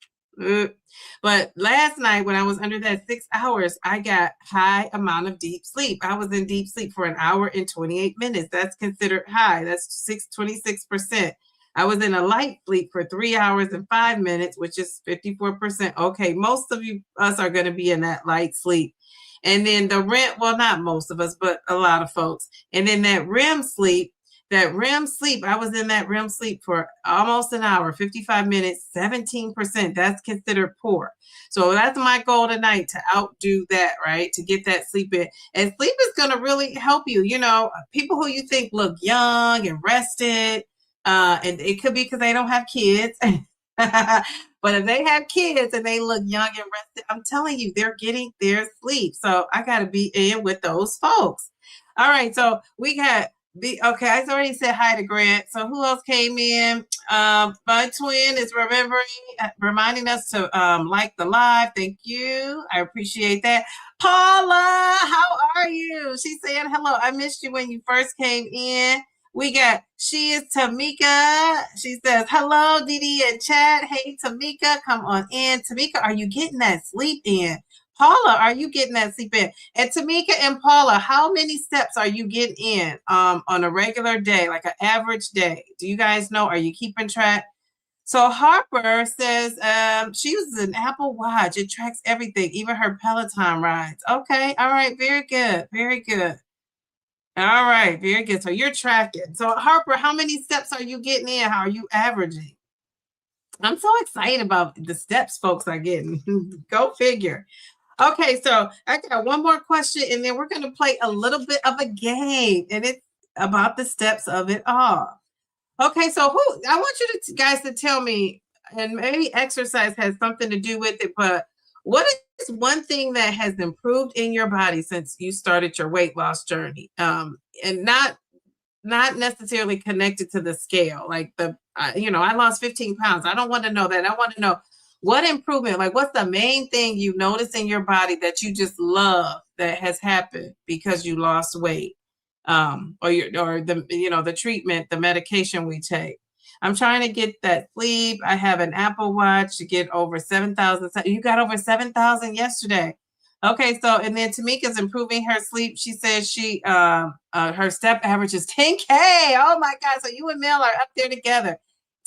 But last night, when I was under that 6 hours, I got high amount of deep sleep. I was in deep sleep for an hour and 28 minutes. That's considered high. That's 26%. I was in a light sleep for 3 hours and 5 minutes, which is 54%. Okay, most of us are going to be in that light sleep. And then the REM, well, not most of us, but a lot of folks. And then that REM sleep, I was in that REM sleep for almost an hour, 55 minutes, 17%. That's considered poor. So that's my goal tonight, to outdo that, right? To get that sleep in. And sleep is going to really help you. You know, people who you think look young and rested, and it could be because they don't have kids. But if they have kids and they look young and rested, I'm telling you, they're getting their sleep. So I got to be in with those folks. All right. So we got okay, I already said hi to Grant. So who else came in? My twin is reminding us to like the live. Thank you. I appreciate that. Paula, how are you? She's saying hello. I missed you when you first came in. She is Tamika. She says, hello, Didi and Chad. Hey, Tamika, come on in. Tamika, are you getting that sleep in? Paula, are you getting that sleep in? And Tamika and Paula, how many steps are you getting in on a regular day, like an average day? Do you guys know? Are you keeping track? So Harper says she uses an Apple Watch. It tracks everything, even her Peloton rides. Okay. All right. Very good. Very good. All right, very good. So you're tracking. So Harper, how many steps are you getting in? How are you averaging? I'm so excited about the steps folks are getting. Go figure. Okay, so I got one more question, and then we're going to play a little bit of a game, and it's about the steps of it all. Okay, so I want you guys to tell me, and maybe exercise has something to do with it, but what is one thing that has improved in your body since you started your weight loss journey? And not necessarily connected to the scale, like I lost 15 pounds. I don't want to know that. I want to know what improvement, like what's the main thing you notice in your body that you just love that has happened because you lost weight, or the treatment, the medication we take. I'm trying to get that sleep. I have an Apple Watch to get over 7,000. You got over 7,000 yesterday. Okay, so and then Tamika's improving her sleep. She says her step average is 10K. Oh my God! So you and Mel are up there together.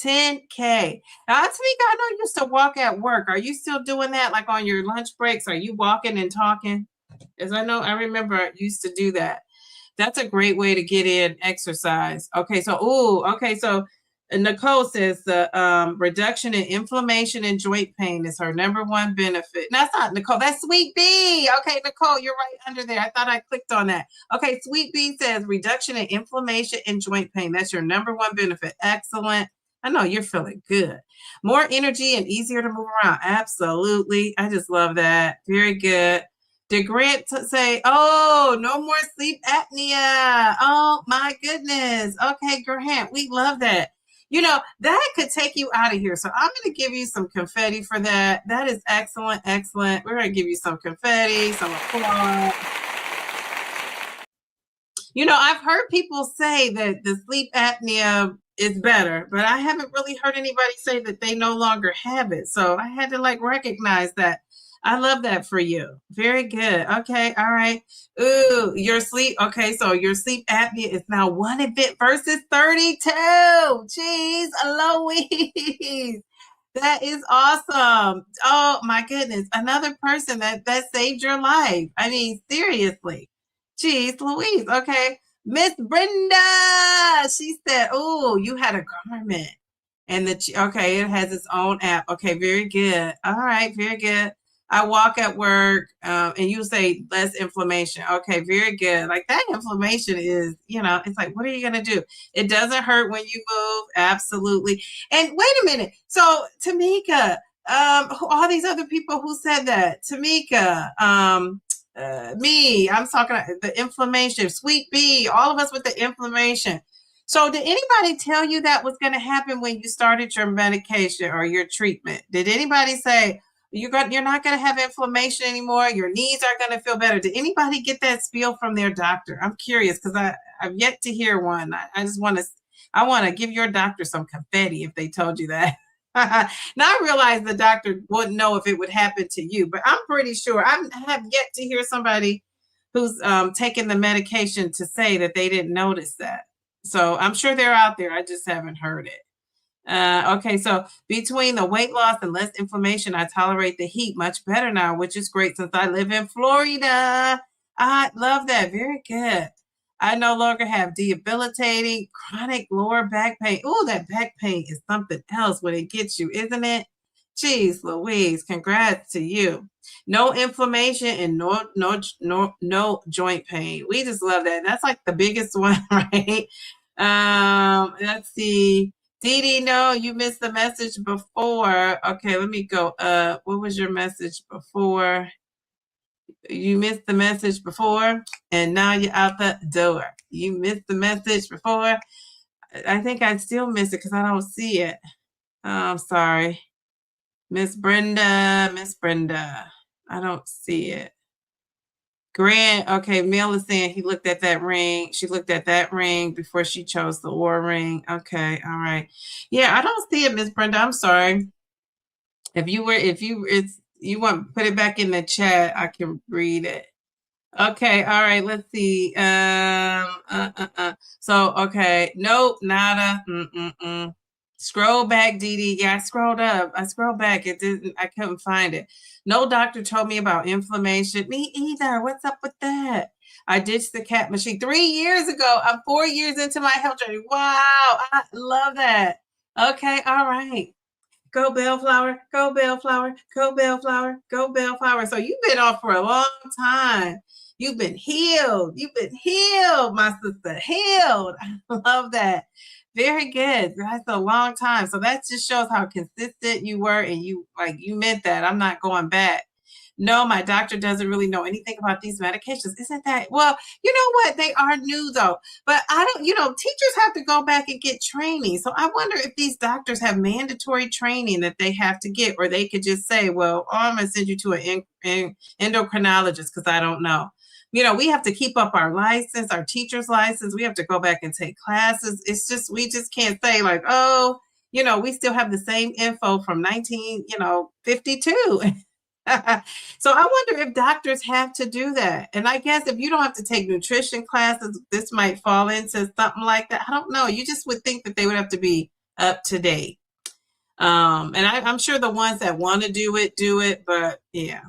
10K. Now, Tamika, I know you used to walk at work. Are you still doing that, like on your lunch breaks? Are you walking and talking? As I remember I used to do that. That's a great way to get in exercise. Okay, so Nicole says the reduction in inflammation and joint pain is her number one benefit. No, that's not Nicole. That's Sweet Bee. Okay, Nicole, you're right under there. I thought I clicked on that. Okay, Sweet Bee says reduction in inflammation and joint pain. That's your number one benefit. Excellent. I know you're feeling good. More energy and easier to move around. Absolutely. I just love that. Very good. Did Grant say, oh, no more sleep apnea? Oh, my goodness. Okay, Grant, we love that. That could take you out of here. So I'm going to give you some confetti for that. That is excellent, excellent. We're going to give you some confetti, some applause. I've heard people say that the sleep apnea is better, but I haven't really heard anybody say that they no longer have it. So I had to recognize that. I love that for you. Very good. Okay. All right. Ooh, your sleep. Okay. So your sleep apnea is now 1 event versus 32. Jeez, Louise. That is awesome. Oh my goodness. Another person that saved your life. I mean, seriously. Jeez, Louise. Okay. Miss Brenda. She said, oh, you had a garment. And it has its own app. Okay, very good. All right, very good. I walk at work, and you say less inflammation. Okay, very good. Like that inflammation is, it's like, what are you going to do? It doesn't hurt when you move. Absolutely. And wait a minute. So Tamika, all these other people who said that, Tamika, me, I'm talking the inflammation, Sweet Bee, all of us with the inflammation. So did anybody tell you that was going to happen when you started your medication or your treatment? Did anybody say, you're not going to have inflammation anymore, your knees are going to feel better? Did anybody get that spiel from their doctor? I'm curious because I've yet to hear one. I want to give your doctor some confetti if they told you that. Now I realize the doctor wouldn't know if it would happen to you, but I'm pretty sure I have yet to hear somebody who's taken the medication to say that they didn't notice that. So I'm sure they're out there. I just haven't heard it. Okay, so between the weight loss and less inflammation, I tolerate the heat much better now, which is great since I live in Florida. I love that. Very good. I no longer have debilitating chronic lower back pain. Oh, that back pain is something else when it gets you, isn't it? Jeez Louise, congrats to you. No inflammation and no joint pain. We just love that. That's like the biggest one, right? Let's see. Dee Dee, no, you missed the message before. Okay, let me go up. What was your message before? You missed the message before, and now you're out the door. You missed the message before. I think I still miss it because I don't see it. Oh, I'm sorry. Miss Brenda. I don't see it. Grant, okay, Mel is saying he looked at that ring. She looked at that ring before she chose the Oura ring. Okay, all right. Yeah, I don't see it, Miss Brenda. I'm sorry. If you want to put it back in the chat, I can read it. Okay, all right, let's see. So, okay, nope, nada. Scroll back, Dee Dee. Yeah, I scrolled up. I scrolled back. I couldn't find it. No doctor told me about inflammation. Me either. What's up with that? I ditched the cat machine 3 years ago. I'm 4 years into my health journey. Wow, I love that. Okay, all right. Go Bellflower, go Bellflower, go Bellflower, go Bellflower. So you've been off for a long time. You've been healed. You've been healed, my sister. Healed. I love that. Very good. That's a long time. So that just shows how consistent you were, and you meant that. I'm not going back. No, my doctor doesn't really know anything about these medications. Isn't that, well, you know what? They are new though. But I don't, teachers have to go back and get training. So I wonder if these doctors have mandatory training that they have to get, or they could just say, well, I'm going to send you to an endocrinologist because I don't know. We have to keep up our license, our teacher's license. We have to go back and take classes. It's just, we just can't say like, oh, we still have the same info from 1952. So I wonder if doctors have to do that. And I guess if you don't have to take nutrition classes, this might fall into something like that. I don't know. You just would think that they would have to be up to date. And I'm sure the ones that want to do it, but yeah.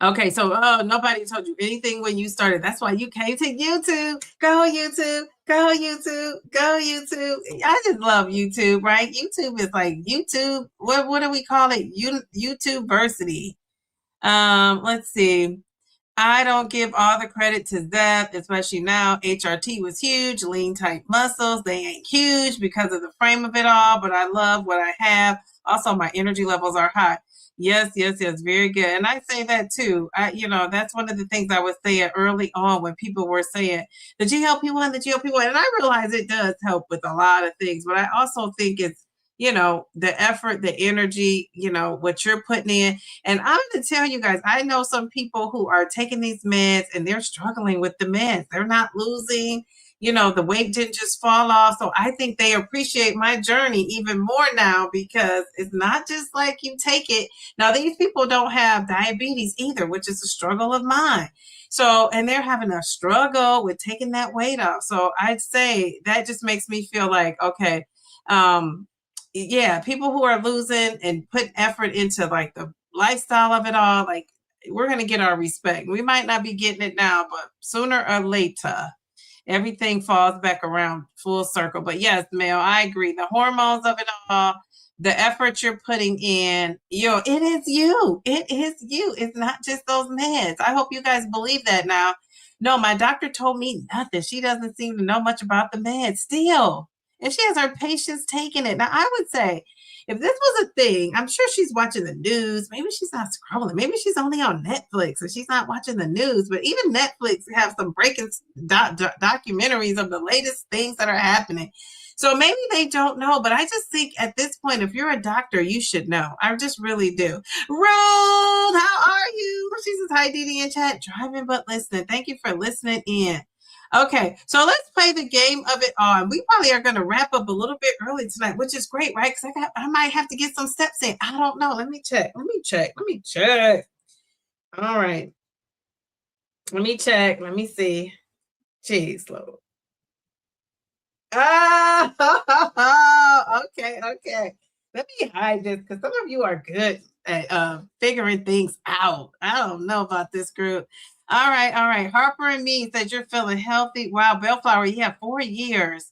Okay, so nobody told you anything when you started. That's why you came to YouTube. Go YouTube, go YouTube, go YouTube. I just love YouTube, right? YouTube is like YouTube. What do we call it? YouTube versity. Let's see. I don't give all the credit to Zep, especially now. HRT was huge, lean tight muscles. They ain't huge because of the frame of it all, but I love what I have. Also, my energy levels are high. Yes, very good. And I say that too. That's one of the things I was saying early on when people were saying the GLP-1, and I realize it does help with a lot of things, but I also think it's, the effort, the energy, what you're putting in. And I'm going to tell you guys, I know some people who are taking these meds and they're struggling with the meds. They're not losing. The weight didn't just fall off. So I think they appreciate my journey even more now, because it's not just like you take it. Now, these people don't have diabetes either, which is a struggle of mine. So, and they're having a struggle with taking that weight off. So I'd say that just makes me feel like, okay, yeah, people who are losing and putting effort into like the lifestyle of it all, like we're going to get our respect. We might not be getting it now, but sooner or later, everything falls back around full circle. But yes, Mel, I agree. The hormones of it all, the effort you're putting in, it is you. It is you. It's not just those meds. I hope you guys believe that now. No, my doctor told me nothing. She doesn't seem to know much about the meds still. And she has her patients taking it. Now, I would say if this was a thing, I'm sure she's watching the news. Maybe she's not scrolling. Maybe she's only on Netflix and she's not watching the news. But even Netflix have some breaking documentaries of the latest things that are happening. So maybe they don't know, but I just think at this point, if you're a doctor, you should know. I just really do. Roll, how are you? She says, hi, Dee Dee in chat. Driving but listening. Thank you for listening in. Okay, so let's play the game of it on. We probably are going to wrap up a little bit early tonight, which is great, right? Because I might have to get some steps in. I don't know. Let me check. All right. Let me check. Let me see. Jeez, Lord. Okay. Let me hide this because some of you are good at figuring things out. I don't know about this group. All right. Harper and me said you're feeling healthy. Wow, Bellflower, you have 4 years.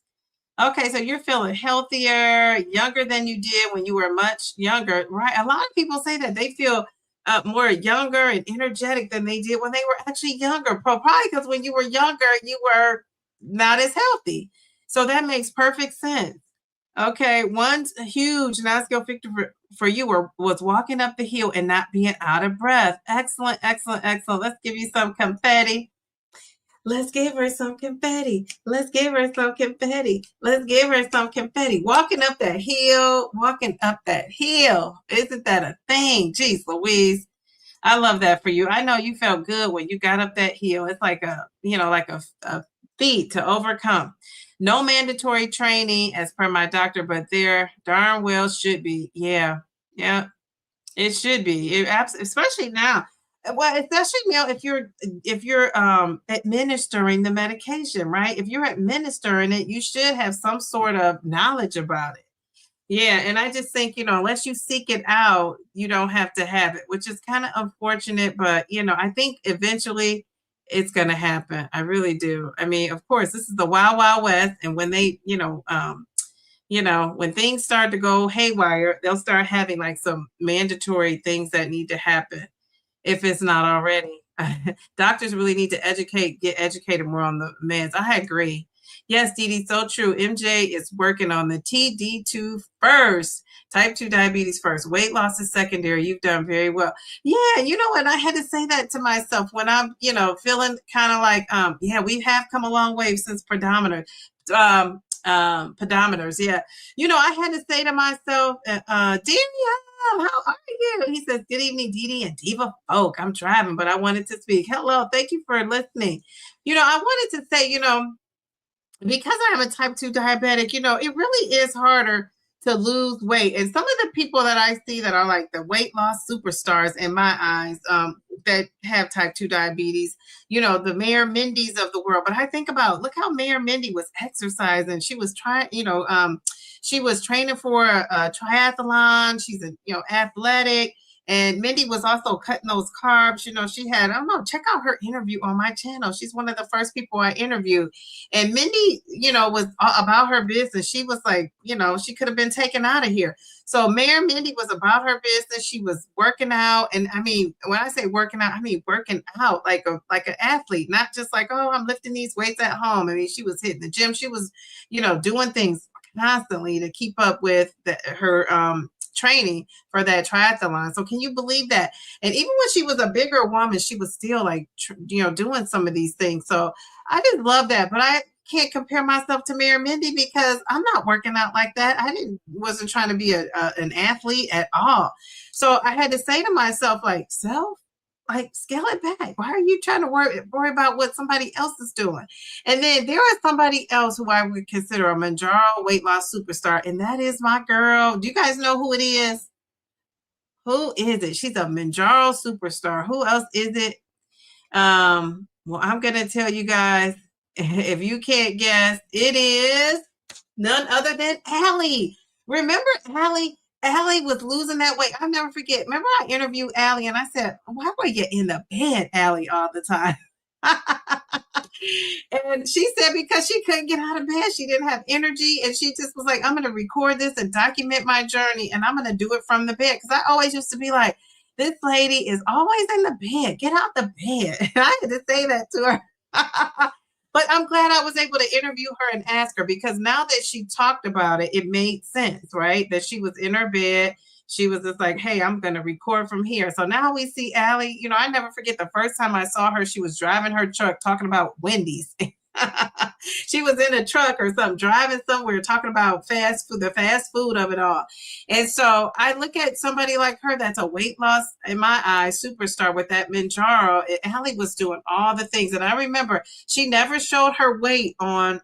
Okay, so you're feeling healthier, younger than you did when you were much younger, right? A lot of people say that they feel more younger and energetic than they did when they were actually younger. Probably because when you were younger, you were not as healthy. So that makes perfect sense. Okay, one huge non-skill victory for you was walking up the hill and not being out of breath. Excellent. Let's give you some confetti. Let's give her some confetti. Let's give her some confetti. Walking up that hill. Isn't that a thing? Jeez Louise. I love that for you. I know you felt good when you got up that hill. It's like a feat to overcome. No mandatory training as per my doctor, but there darn well should be. Yeah. It should be. Especially now. Well, especially if you're administering the medication, right? If you're administering it, you should have some sort of knowledge about it. Yeah, and I just think, unless you seek it out, you don't have to have it, which is kind of unfortunate, but I think eventually it's going to happen. I really do. I mean, of course, this is the Wild Wild West, and when they, when things start to go haywire, they'll start having like some mandatory things that need to happen if it's not already. Doctors really need to get educated more on the meds. I agree. Yes, Dee Dee, so true. MJ is working on the TD2 first. Type 2 diabetes first. Weight loss is secondary. You've done very well. Yeah, you know what? I had to say that to myself when I'm, feeling kind of like, we have come a long way since pedometers. Pedometers, yeah. I had to say to myself, Danielle, how are you? He says, good evening, Dee Dee and Diva folk. I'm driving, but I wanted to speak. Hello, thank you for listening. I wanted to say, because I am a type 2 diabetic, it really is harder to lose weight. And some of the people that I see that are like the weight loss superstars in my eyes, that have type 2 diabetes, the Mayor Mindy's of the world. But I think about, look how Mayor Mindy was exercising. She was trying, she was training for a triathlon. She's athletic. And Mindy was also cutting those carbs. She had, I don't know, check out her interview on my channel. She's one of the first people I interviewed. And Mindy, was about her business. She was like, she could have been taken out of here. So Mayor Mindy was about her business. She was working out. And I mean, when I say working out, I mean working out like an athlete, not just like, oh, I'm lifting these weights at home. I mean, she was hitting the gym. She was, doing things constantly to keep up with her training for that triathlon. So can you believe that? And even when she was a bigger woman, she was still like, doing some of these things. So I just love that. But I can't compare myself to Mayor Mindy because I'm not working out like that. Wasn't trying to be an athlete at all. So I had to say to myself, like, scale it back. Why are you trying to worry about what somebody else is doing? And then there is somebody else who I would consider a Mounjaro weight loss superstar, and that is my girl. Do you guys know who it is? Who is it? She's a Mounjaro superstar. Who else is it? Well, I'm going to tell you guys, if you can't guess, it is none other than Allie. Remember Allie? Allie was losing that weight. I'll never forget. Remember I interviewed Allie and I said, why were you in the bed, Allie, all the time? And she said because she couldn't get out of bed, she didn't have energy. And she just was like, I'm going to record this and document my journey. And I'm going to do it from the bed. Because I always used to be like, this lady is always in the bed. Get out the bed. And I had to say that to her. But I'm glad I was able to interview her and ask her, because now that she talked about it, it made sense, right? That she was in her bed. She was just like, hey, I'm going to record from here. So now we see Allie. You know, I never forget the first time I saw her, she was driving her truck talking about Wendy's. She was in a truck or something, driving somewhere, talking about fast food, the fast food of it all. And so I look at somebody like her that's a weight loss, in my eyes, superstar with that Mounjaro. Allie was doing all the things. And I remember she never showed her weight on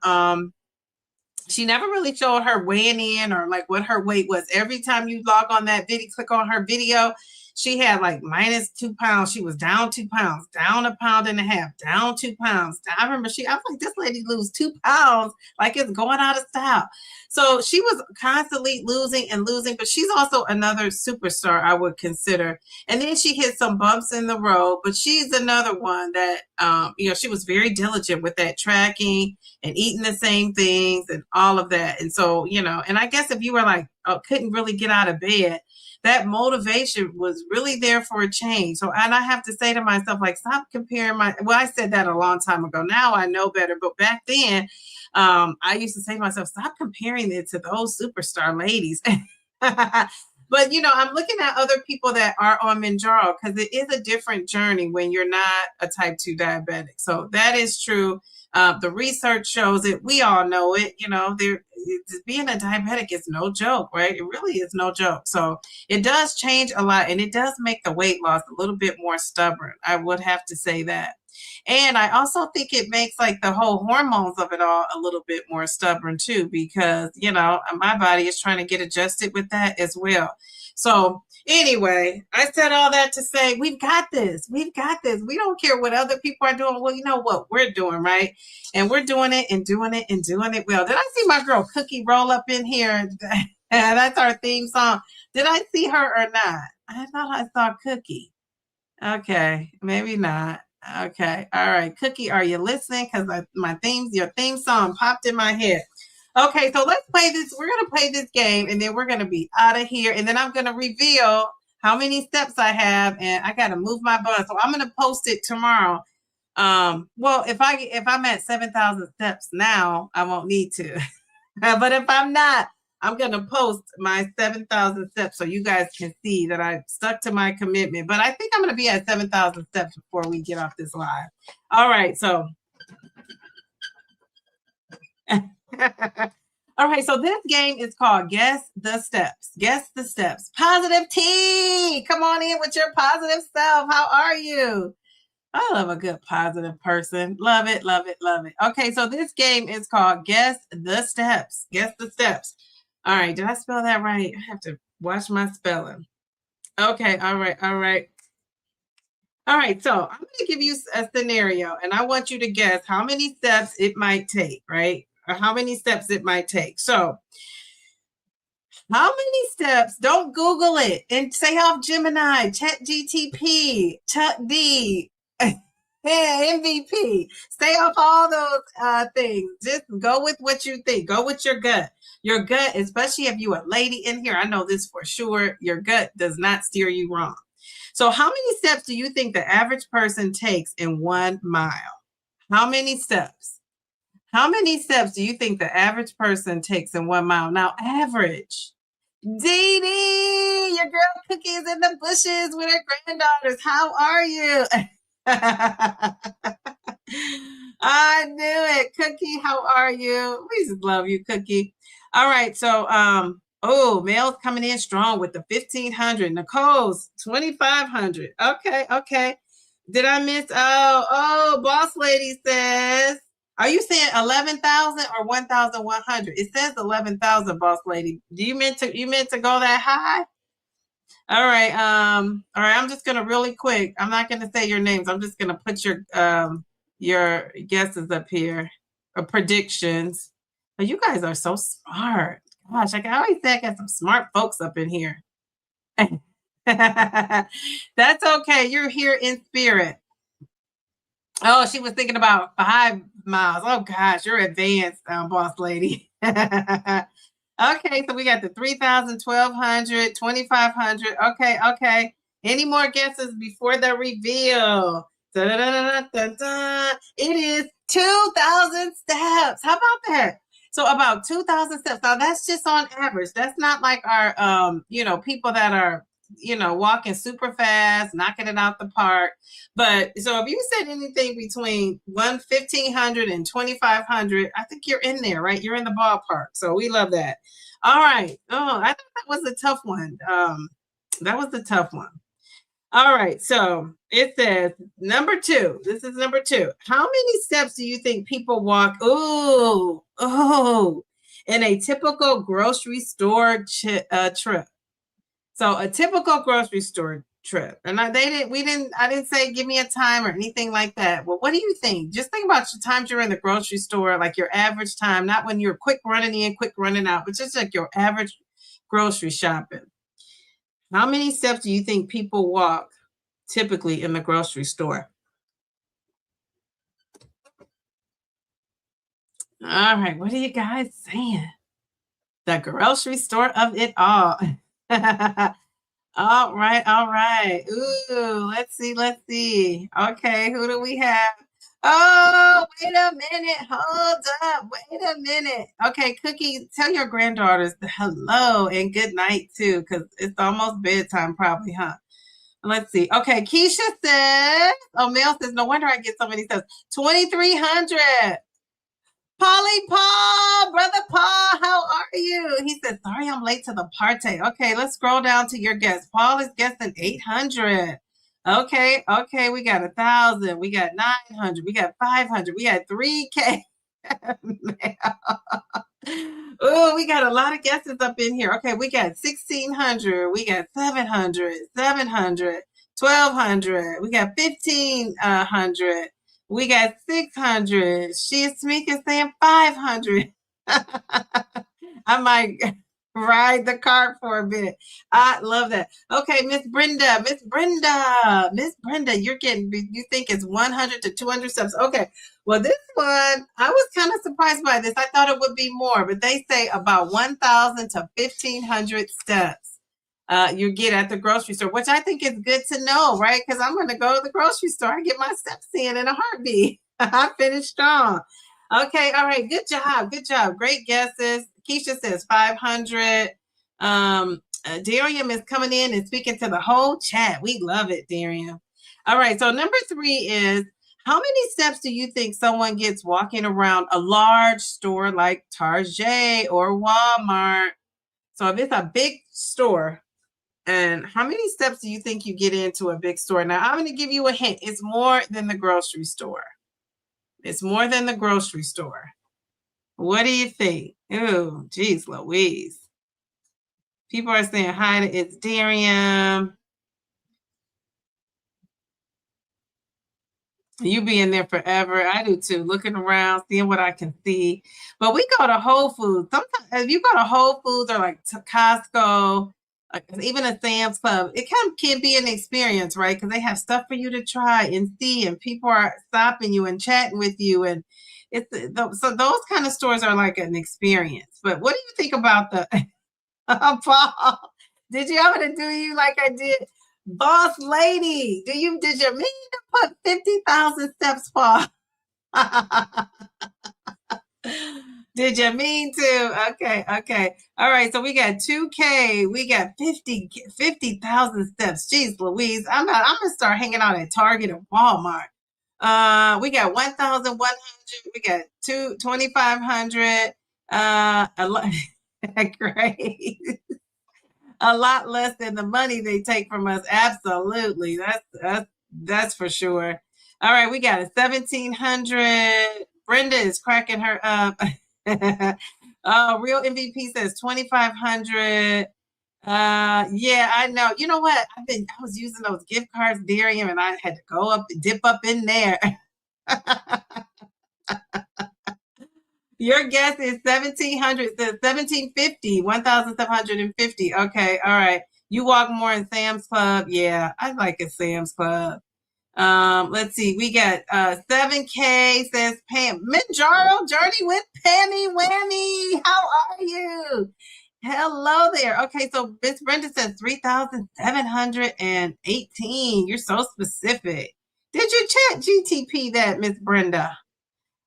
she never really showed her weighing in or like what her weight was. Every time you log on that video, click on her video, she had like -2 pounds. She was down 2 pounds, down 1.5 pounds, down 2 pounds. I remember I was like, this lady lose 2 pounds like it's going out of style. So she was constantly losing and losing, but she's also another superstar I would consider. And then she hit some bumps in the road, but she's another one that, you know, she was very diligent with that tracking and eating the same things and all of that. And so, you know, and I guess if you were like, couldn't really get out of bed, that motivation was really there for a change. So, and I have to say to myself, like, stop comparing well, I said that a long time ago. Now I know better. But back then, I used to say to myself, stop comparing it to those superstar ladies. But, you know, I'm looking at other people that are on Mounjaro, because it is a different journey when you're not a type 2 diabetic. So that is true. The research shows it. We all know it. You know, being a diabetic is no joke, right? It really is no joke. So it does change a lot, and it does make the weight loss a little bit more stubborn. I would have to say that. And I also think it makes like the whole hormones of it all a little bit more stubborn too, because, you know, my body is trying to get adjusted with that as well. So anyway, I said all that to say, we've got this. We've got this. We don't care what other people are doing. Well, you know what we're doing, right? And we're doing it and doing it and doing it well. Did I see my girl Cookie roll up in here? That's our theme song. Did I see her or not? I thought I saw Cookie. Okay, maybe not. Okay, all right. Cookie, are you listening? Because your theme song popped in my head. Okay, so let's play this. We're going to play this game, and then we're going to be out of here. And then I'm going to reveal how many steps I have, and I got to move my button. So I'm going to post it tomorrow. Well, if I'm at 7,000 steps now, I won't need to. But if I'm not, I'm going to post my 7,000 steps so you guys can see that I stuck to my commitment. But I think I'm going to be at 7,000 steps before we get off this live. All right, so. All right, so this game is called Guess the Steps. Guess the Steps. Positive T! Come on in with your positive self. How are you? I love a good positive person. Love it, love it, love it. Okay, so this game is called Guess the Steps. Guess the Steps. All right, did I spell that right? I have to watch my spelling. Okay, all right, all right. All right, so I'm going to give you a scenario, and I want you to guess how many steps it might take, right? Or how many steps it might take. So, how many steps? Don't Google it and say off Gemini, ChatGTP, ChatD, MVP. Stay off all those things. Just go with what you think. Go with your gut. Your gut, especially if you're a lady in here, I know this for sure. Your gut does not steer you wrong. So how many steps do you think the average person takes in 1 mile? How many steps? How many steps do you think the average person takes in 1 mile? Now, average. Dee Dee, your girl Cookie is in the bushes with her granddaughters. How are you? I knew it. Cookie, how are you? We just love you, Cookie. All right, so oh, Mel's coming in strong with the 1,500. Nicole's 2,500. Okay, okay. Did I miss? Oh, Boss Lady says, are you saying 11,000 or 1,100? It says 11,000, Boss Lady. Do you meant to go that high? All right. All right. I'm just gonna really quick. I'm not gonna say your names. I'm just gonna put your guesses up here, or predictions. But you guys are so smart. Gosh, I always say I got some smart folks up in here. That's okay. You're here in spirit. Oh, she was thinking about 5 miles. Oh gosh, you're advanced, boss lady. Okay, so we got the 3,000, 1,200, 2,500. Okay, okay. Any more guesses before the reveal? Da-da-da-da-da-da. It is 2,000 steps. How about that? So about 2,000 steps. Now that's just on average. That's not like our people that are, walking super fast, knocking it out the park. But so if you said anything between 1,500 and 2,500, I think you're in there, right? You're in the ballpark. So we love that. All right. Oh, I thought that was a tough one. That was a tough one. All right. So it says number 2. This is number 2. How many steps do you think people walk? In a typical grocery store trip. So a typical grocery store trip. And I didn't say give me a time or anything like that. Well, what do you think? Just think about your times you're in the grocery store, like your average time, not when you're quick running in, quick running out, but just like your average grocery shopping. How many steps do you think people walk typically in the grocery store? All right, what are you guys saying? The grocery store of it all. All right, all right. Ooh, let's see, let's see. Okay, who do we have? Oh, wait a minute. Hold up. Wait a minute. Okay, Cookie, tell your granddaughters hello and good night too, because it's almost bedtime, probably, huh? Let's see. Okay, Keisha says, oh, Mel says, no wonder I get so many stuff. 2,300. Polly Paul, brother Paul, how are you? He said, sorry I'm late to the party. Okay, let's scroll down to your guest. Paul is guessing 800. Okay, okay, we got 1,000, we got 900, we got 500, we got 3K. Oh, we got a lot of guesses up in here. Okay, we got 1,600, we got 700, 700, 1,200, we got 1,500. We got 600. She's Smika saying 500. I might ride the cart for a bit. I love that. Okay, Miss Brenda, you think it's 100 to 200 steps. Okay, well, this one, I was kind of surprised by this. I thought it would be more, but they say about 1,000 to 1,500 steps. You get at the grocery store, which I think is good to know, right? Because I'm going to go to the grocery store and get my steps in a heartbeat. I finished strong. Okay, all right, good job, great guesses. Keisha says 500. Darian is coming in and speaking to the whole chat. We love it, Darian. All right, so number 3 is, how many steps do you think someone gets walking around a large store like Target or Walmart? So if it's a big store, and how many steps do you think you get into a big store? Now, I'm going to give you a hint. It's more than the grocery store. It's more than the grocery store. What do you think? Oh, geez, Louise. People are saying hi to It's Darian. You be in there forever. I do too. Looking around, seeing what I can see. But we go to Whole Foods. Sometimes if you go to Whole Foods or like Costco, even a Sam's Club, it can be an experience, right? Because they have stuff for you to try and see, and people are stopping you and chatting with you, and so those kind of stores are like an experience. But what do you think about the Paul? Did you ever do you like I did? Boss lady, did you mean to put 50,000 steps, Paul? Did you mean to? Okay. All right, so we got 2K, we got 50,000 steps. Jeez Louise, I'm gonna start hanging out at Target and Walmart. We got 1,100, we got 2,500, a lot. Great. A lot less than the money they take from us. Absolutely. That's for sure. All right, we got a 1,700. Brenda is cracking her up. Real MVP says 2,500. Yeah, I know. You know what? I was using those gift cards, Darian, and I had to dip up in there. Your guess is 1,700, 1,750, 1,750. Okay, all right. You walk more in Sam's Club. Yeah, I like a Sam's Club. Let's see. We got 7K says Pam. Mounjaro, Journey with Pammy Whammy. How are you? Hello there. Okay, so Miss Brenda says 3,718. You're so specific. Did you chat GTP that, Miss Brenda?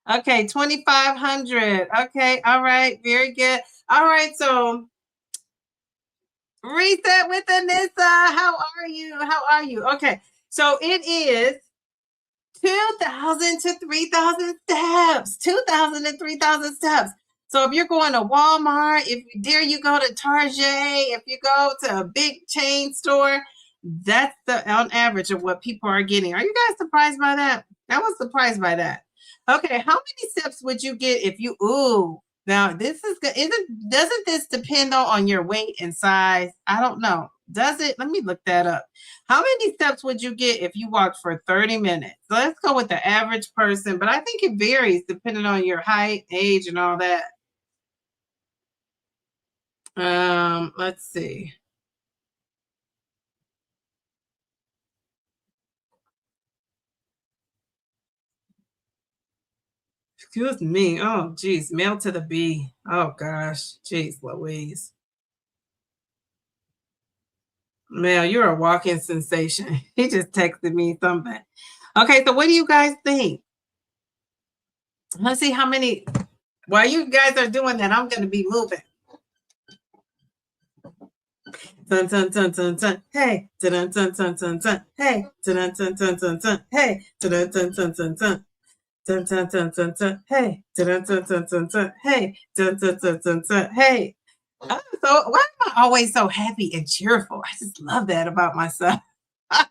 Okay, 2,500. Okay, all right, very good. All right, so reset with Anissa. How are you? How are you? Okay, so it is 2,000 to 3,000 steps. 2,000 to 3,000 steps. So if you're going to Walmart, if you dare you go to Target, if you go to a big chain store, that's the on average of what people are getting. Are you guys surprised by that? I was surprised by that. Okay, how many steps would you get if you now this is good. Doesn't this depend on your weight and size? I don't know. Does it? Let me look that up. How many steps would you get if you walked for 30 minutes? So let's go with the average person, but I think it varies depending on your height, age, and all that. Let's see. Excuse me. Oh, geez. Mail to the B. Oh, gosh. Jeez, Louise. Mel, you're a walking sensation. He just texted me something. Okay, so what do you guys think? Let's see how many. While you guys are doing that, I'm going to be moving. Dun, dun, dun, dun, dun. Hey, dun, dun, dun, dun, dun, dun. Hey, dun, dun, dun, dun, dun, dun. Hey, dun, dun, dun, dun, dun, dun. Dun, dun, dun, dun, dun. Hey, dun, dun, dun, dun, dun, dun. Hey, dun, dun, dun, dun, dun. Hey. So why am I always so happy and cheerful? I just love that about myself. I'm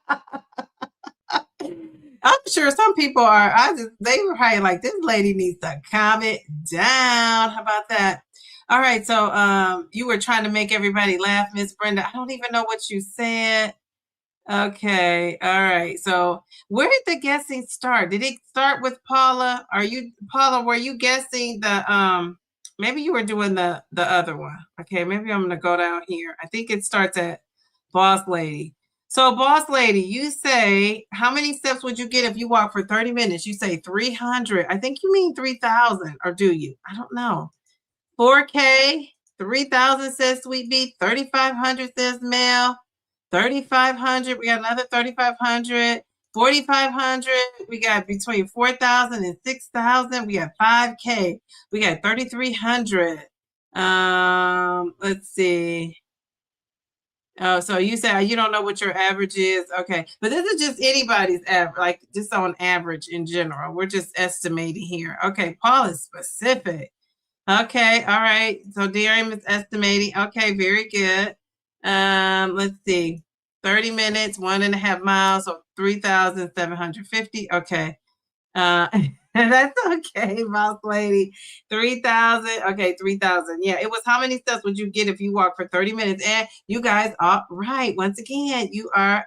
sure some people are. They were probably like, this lady needs to calm it down. How about that? All right. So you were trying to make everybody laugh, Miss Brenda. I don't even know what you said. Okay. All right. So where did the guessing start? Did it start with Paula? Paula, were you guessing maybe you were doing the other one. Okay, maybe I'm gonna go down here. I think it starts at Boss Lady. So Boss Lady, you say how many steps would you get if you walk for 30 minutes? You say 300. I think you mean 3,000, or do you? I don't know. 4K, 3,000 says Sweet Bee, 3,500 says Mel. 3,500. We got another 3,500. 4,500. We got between 4,000 and 6,000. We got 5K. We got 3,300. Let's see. Oh, so you said you don't know what your average is. Okay. But this is just anybody's average, like just on average in general. We're just estimating here. Okay. Paul is specific. Okay. All right. So Darian is estimating. Okay. Very good. Let's see. 30 minutes, 1.5 miles, so 3,750. Okay. That's okay, boss lady. 3,000. Okay, 3,000. Yeah, it was how many steps would you get if you walk for 30 minutes? And you guys are right. Once again, you guys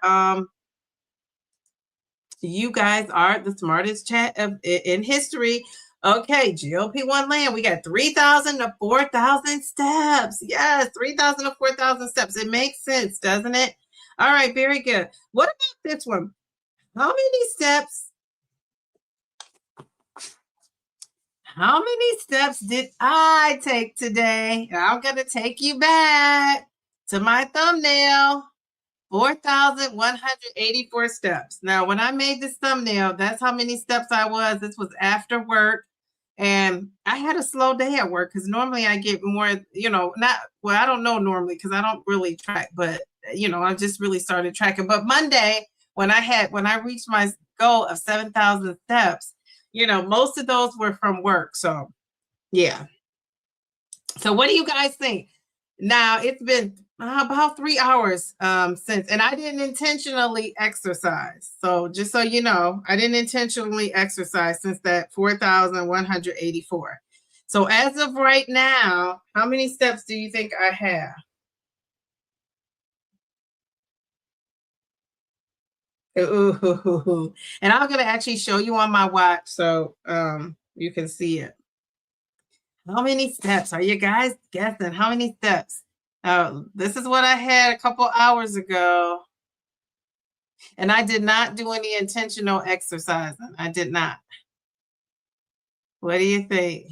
are the smartest chat in history. Okay, GLP-1 land. We got 3,000 to 4,000 steps. Yes, 3,000 to 4,000 steps. It makes sense, doesn't it? All right, very good. What about this one? How many steps? How many steps did I take today? I'm going to take you back to my thumbnail. 4,184 steps. Now, when I made this thumbnail, that's how many steps I was. This was after work. And I had a slow day at work because normally I get more, I don't know normally because I don't really track, but, I just really started tracking. But Monday, when I reached my goal of 7,000 steps, most of those were from work. So, yeah. So what do you guys think? Now, it's been about 3 hours since, and I didn't intentionally exercise. So just so you know, I didn't intentionally exercise since that 4,184. So as of right now, how many steps do you think I have? Ooh. And I'm going to actually show you on my watch so you can see it. How many steps? Are you guys guessing? How many steps? This is what I had a couple hours ago. And I did not do any intentional exercising. I did not. What do you think?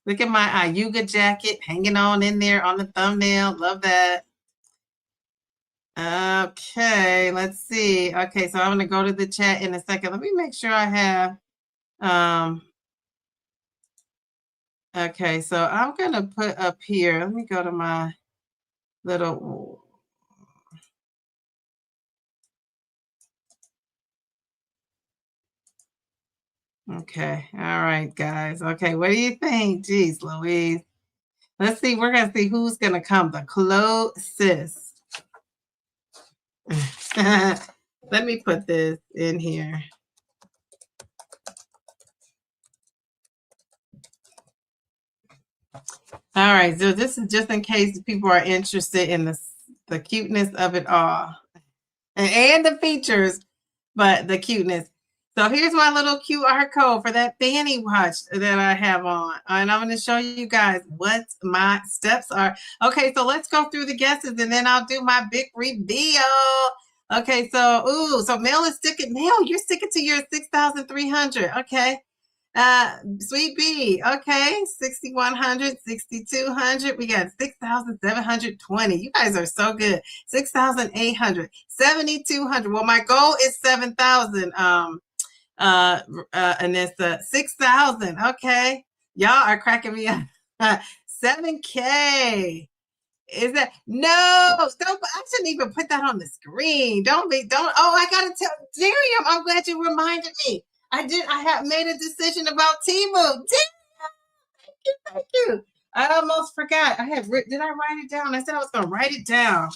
Look at my Ayuga jacket hanging on in there on the thumbnail. Love that. Okay, let's see. Okay, so I'm going to go to the chat in a second. Let me make sure I have okay, so I'm going to put up here. Let me go to my little okay. All right, guys. Okay, what do you think? Jeez, Louise. Let's see. We're going to see who's going to come the closest. Let me put this in here. All right, so this is just in case people are interested in the cuteness of it all and the features, but the cuteness. So here's my little QR code for that fanny watch that I have on. And I'm going to show you guys what my steps are. Okay, so let's go through the guesses and then I'll do my big reveal. Okay, so, so Mel is sticking. Mel, you're sticking to your 6,300. Okay. Sweet B, okay, 6,100, 6,200. We got 6,720. You guys are so good. 6,800, 7,200. Well, my goal is 7,000. And it's 6,000. Okay, y'all are cracking me up. 7K. Is that no? Don't. I shouldn't even put that on the screen. Don't. Oh, I gotta tell Darium. I'm glad you reminded me. I have made a decision about Temu. Thank you. I almost forgot. Did I write it down? I said I was going to write it down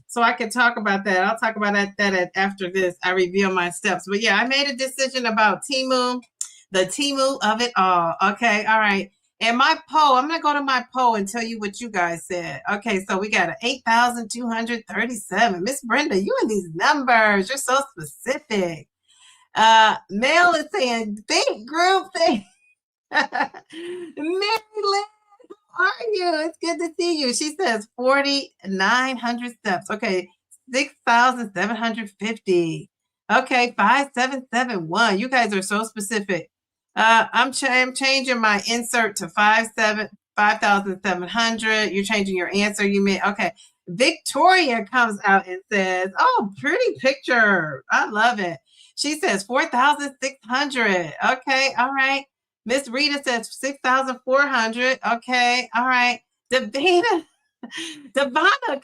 so I could talk about that. I'll talk about that after this. I reveal my steps. But yeah, I made a decision about Temu, the Temu of it all. Okay. All right. And my poll, I'm going to go to my poll and tell you what you guys said. Okay. So we got an 8,237. Miss Brenda, you and these numbers, you're so specific. Mel is saying big group thing. Mary Lynn, how are you? It's good to see you. She says 4,900 steps. Okay, 6,750. Okay, 5,771. You guys are so specific. I'm changing my insert to 5,700. You're changing your answer. You mean okay. Victoria comes out and says, "Oh, pretty picture. I love it." She says 4,600. Okay, all right. Miss Rita says 6,400. Okay, all right. Davina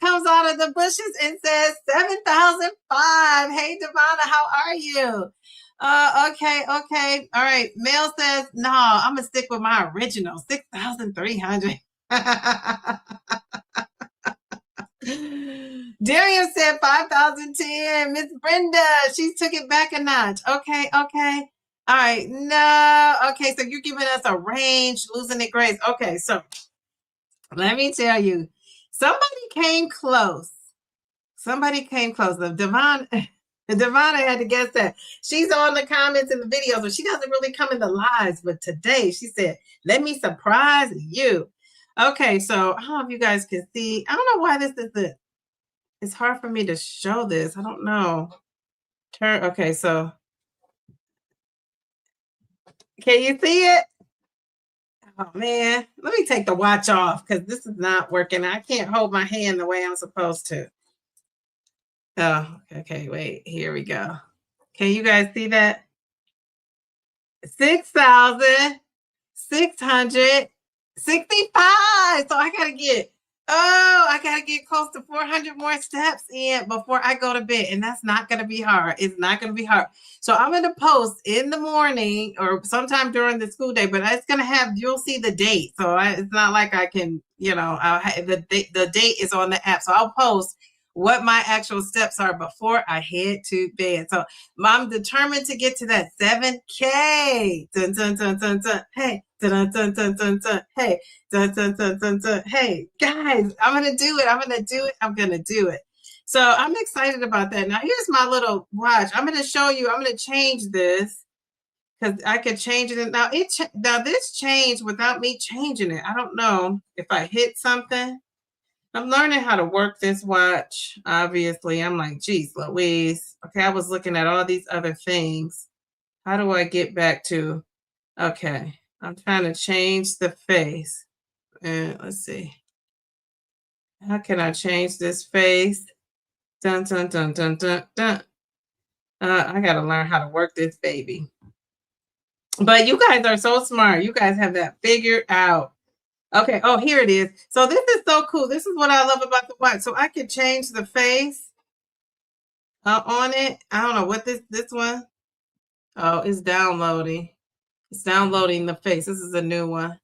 comes out of the bushes and says 7,005. Hey, Davina, how are you? Okay. All right. Mel says, no, I'm going to stick with my original 6,300. Darian said 5,010. Miss Brenda, she took it back a notch. Okay. All right. No. Okay. So you're giving us a range, losing it grace. Okay. So let me tell you, somebody came close. Devon had to guess that. She's on the comments and the videos, but she doesn't really come in the lives. But today she said, let me surprise you. Okay, so I don't know if you guys can see. I don't know why this is it's hard for me to show this. I don't know. Okay, so can you see it? Oh man, let me take the watch off because this is not working. I can't hold my hand the way I'm supposed to. Oh, okay, wait, here we go. Can you guys see that? 6,665. So I gotta get close to 400 more steps in before I go to bed. And that's not gonna be hard. It's not gonna be hard. So I'm gonna post in the morning or sometime during the school day, but it's gonna have, you'll see the date. So it's not like I can, the date is on the app. So I'll post what my actual steps are before I head to bed. So I'm determined to get to that 7K. Dun, dun, dun, dun, dun. Hey, dun, dun, dun, dun, dun. Hey, dun, dun, dun, dun, dun. Hey, guys, I'm going to do it. So I'm excited about that. Now, here's my little watch. I'm going to show you. I'm going to change this because I could change it. Now, this changed without me changing it. I don't know if I hit something. I'm learning how to work this watch. Obviously, I'm like, geez, Louise. Okay, I was looking at all these other things. How do I get back to? Okay, I'm trying to change the face. And let's see. How can I change this face? Dun dun dun dun dun dun. I gotta learn how to work this baby. But you guys are so smart. You guys have that figured out. Okay. Oh, here it is. So this is so cool. This is what I love about the watch. So I can change the face on it. I don't know what this one. Oh, it's downloading. It's downloading the face. This is a new one.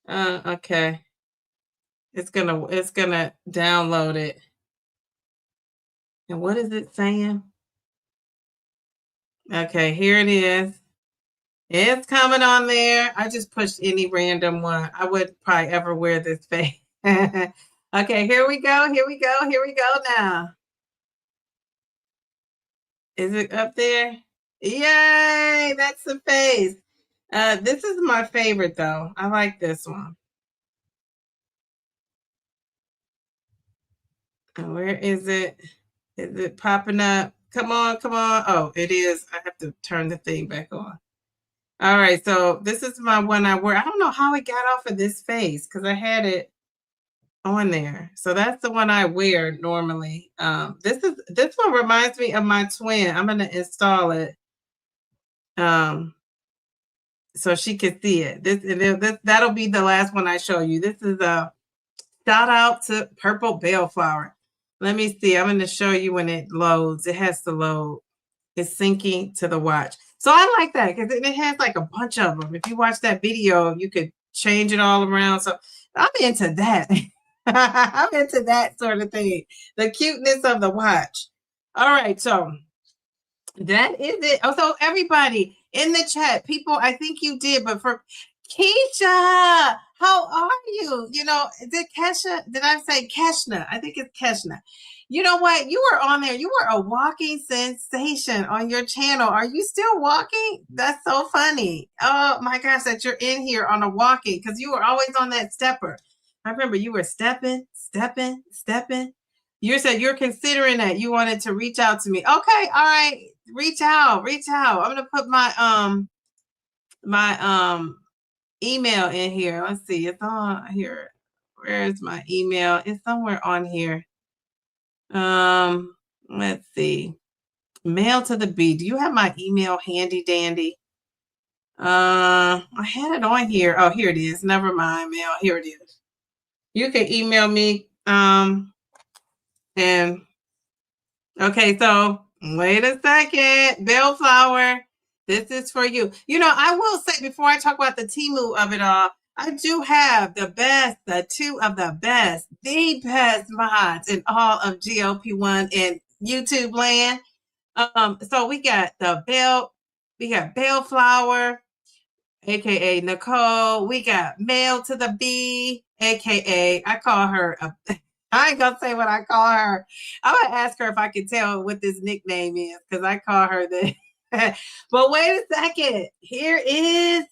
Okay. It's gonna download it. And what is it saying? Okay, here it is. It's coming on there. I just pushed any random one. I would probably ever wear this face. Okay, here we go. Here we go. Here we go now. Is it up there? Yay! That's the face. This is my favorite though. I like this one. And where is it? Is it popping up? Come on, come on. Oh, it is. I have to turn the thing back on. All right, so this is my one I wear. I don't know how it got off of this face because I had it on there. So that's the one I wear normally. This one reminds me of my twin. I'm gonna install it so she can see it. That'll be the last one I show you. This is a shout out to Purple Bellflower. Let me see. I'm gonna show you when it loads. It has to load. It's syncing to the watch. So I like that because it has like a bunch of them. If you watch that video, you could change it all around. So I'm into that. I'm into that sort of thing. The cuteness of the watch. All right, so that is it. Oh, so everybody in the chat, people, I think you did, but for Keisha, how are you? You know, is it Kesha? Did I say Keshna? I think it's Keshna. You know what? You were on there. You were a walking sensation on your channel. Are you still walking? That's so funny. Oh my gosh, that you're in here on a walking because you were always on that stepper. I remember you were stepping. You said you're considering that you wanted to reach out to me. Okay, all right. Reach out. I'm gonna put my email in here. Let's see. It's on here. Where's my email? It's somewhere on here. Let's see. Mail to the B. Do you have my email handy dandy? I had it on here. Oh, here it is. Never mind, mail. Here it is. You can email me. And okay, so wait a second. Bellflower, this is for you. You know, I will say before I talk about the Temu of it all, I do have the two of the best mods in all of GOP1 and YouTube land. So we got Bellflower, aka Nicole. We got Mail to the B, aka I call her I ain't gonna say what I call her. I'm gonna ask her if I can tell what this nickname is because I call her the. But wait a second. Here is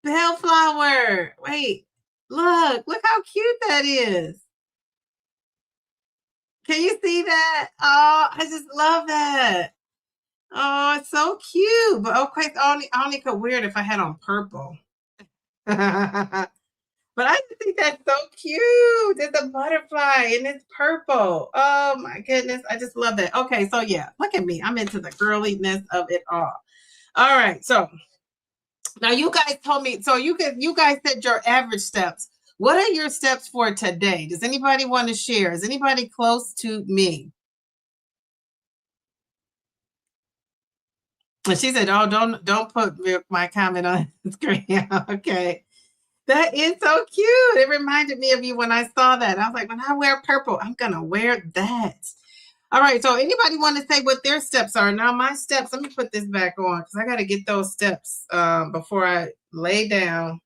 Bellflower. Wait, look how cute that is. Can you see that? Oh, I just love that. Oh, it's so cute. But okay, I only could wear it if I had on purple. But I just think that's so cute. It's a butterfly and it's purple. Oh my goodness. I just love that. Okay, so yeah, look at me. I'm into the girliness of it all. All right. So now you guys told me, so you guys said your average steps. What are your steps for today? Does anybody want to share? Is anybody close to me? And she said, "Oh, don't put my comment on the screen." Okay. That is so cute. It reminded me of you when I saw that. I was like, when I wear purple, I'm going to wear that. All right. So anybody want to say what their steps are? Now, my steps, let me put this back on because I got to get those steps before I lay down.